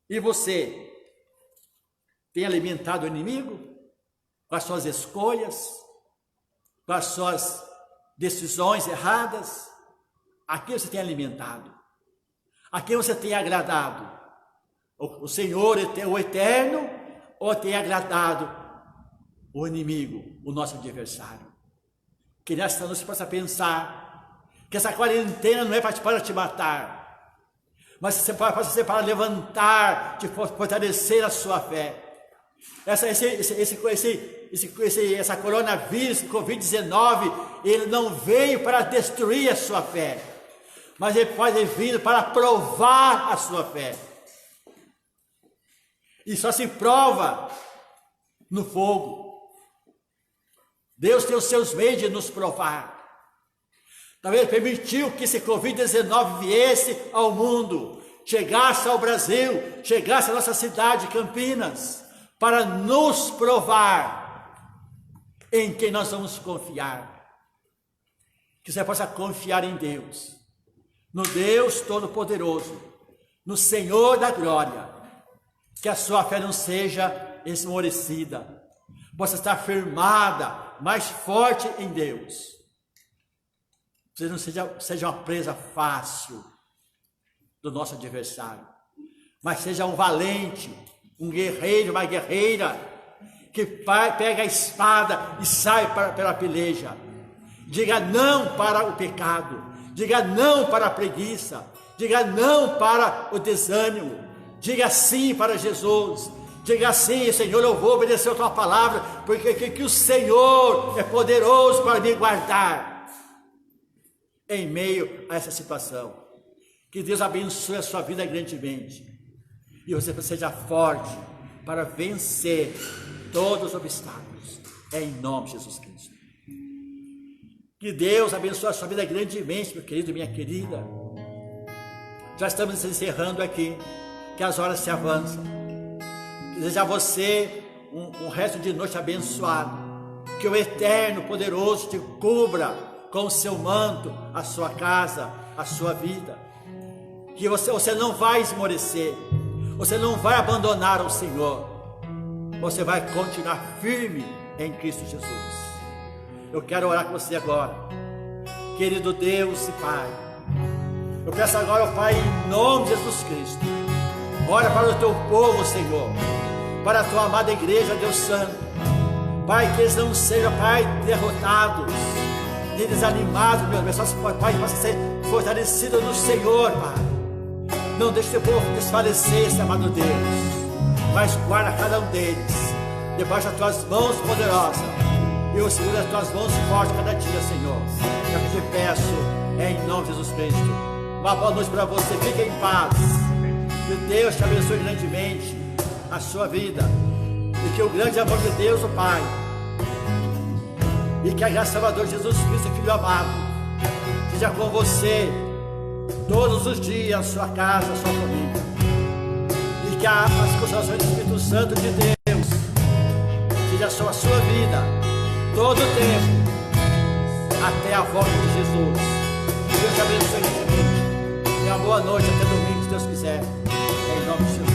[SPEAKER 2] E você tem alimentado o inimigo? Com as suas escolhas? Com as suas decisões erradas? A quem você tem alimentado? A quem você tem agradado? O Senhor, o Eterno, ou tem agradado o inimigo, o nosso adversário? Que nesta noite você possa pensar que essa quarentena não é para te matar, mas pode ser para levantar, te fortalecer a sua fé. Essa coronavírus, Covid-19, ele não veio para destruir a sua fé, mas ele pode vir para provar a sua fé. E só se prova no fogo. Deus tem os seus meios de nos provar. Talvez permitiu que esse Covid-19 viesse ao mundo, chegasse ao Brasil, chegasse à nossa cidade, Campinas, para nos provar em quem nós vamos confiar. Que você possa confiar em Deus, no Deus Todo-Poderoso, no Senhor da glória. Que a sua fé não seja esmorecida, possa estar firmada, mais forte em Deus. Você não seja uma presa fácil do nosso adversário, mas seja um valente, um guerreiro, uma guerreira, que pega a espada e sai pela peleja. Diga não para o pecado, diga não para a preguiça, diga não para o desânimo, diga sim para Jesus. Diga assim: Senhor, eu vou obedecer a tua palavra, porque que o Senhor é poderoso para me guardar em meio a essa situação. Que Deus abençoe a sua vida grandemente e você seja forte para vencer todos os obstáculos, em nome de Jesus Cristo. Que Deus abençoe a sua vida grandemente, meu querido e minha querida. Já estamos encerrando aqui, que as horas se avançam. Desejo a você um resto de noite abençoado. Que o Eterno Poderoso te cubra com o seu manto, a sua casa, a sua vida. Que você não vai esmorecer, você não vai abandonar o Senhor, você vai continuar firme em Cristo Jesus. Eu quero orar com você agora. Querido Deus e Pai, eu peço agora, ó Pai, em nome de Jesus Cristo, ora para o teu povo, Senhor, para a tua amada igreja, Deus Santo. Pai, que eles não sejam, Pai, derrotados, nem desanimados, meu Deus, Pai, possa ser fortalecido no Senhor, Pai. Não deixe teu povo desfalecer, Senhor amado Deus, mas guarda cada um deles debaixo das tuas mãos poderosas, e eu seguro as tuas mãos fortes cada dia, Senhor. É o que te peço, em nome de Jesus Cristo. Uma boa noite para você, fique em paz, que Deus te abençoe grandemente a sua vida, e que o grande amor de Deus, o Pai, e que a graça Salvador Jesus Cristo, Filho amado, seja com você todos os dias, a sua casa, a sua família, e que as consolações do Espírito Santo de Deus seja sobre a sua vida todo o tempo até a volta de Jesus. Deus te abençoe grandemente. Tenha uma boa noite, até domingo, se Deus quiser, em nome de Jesus.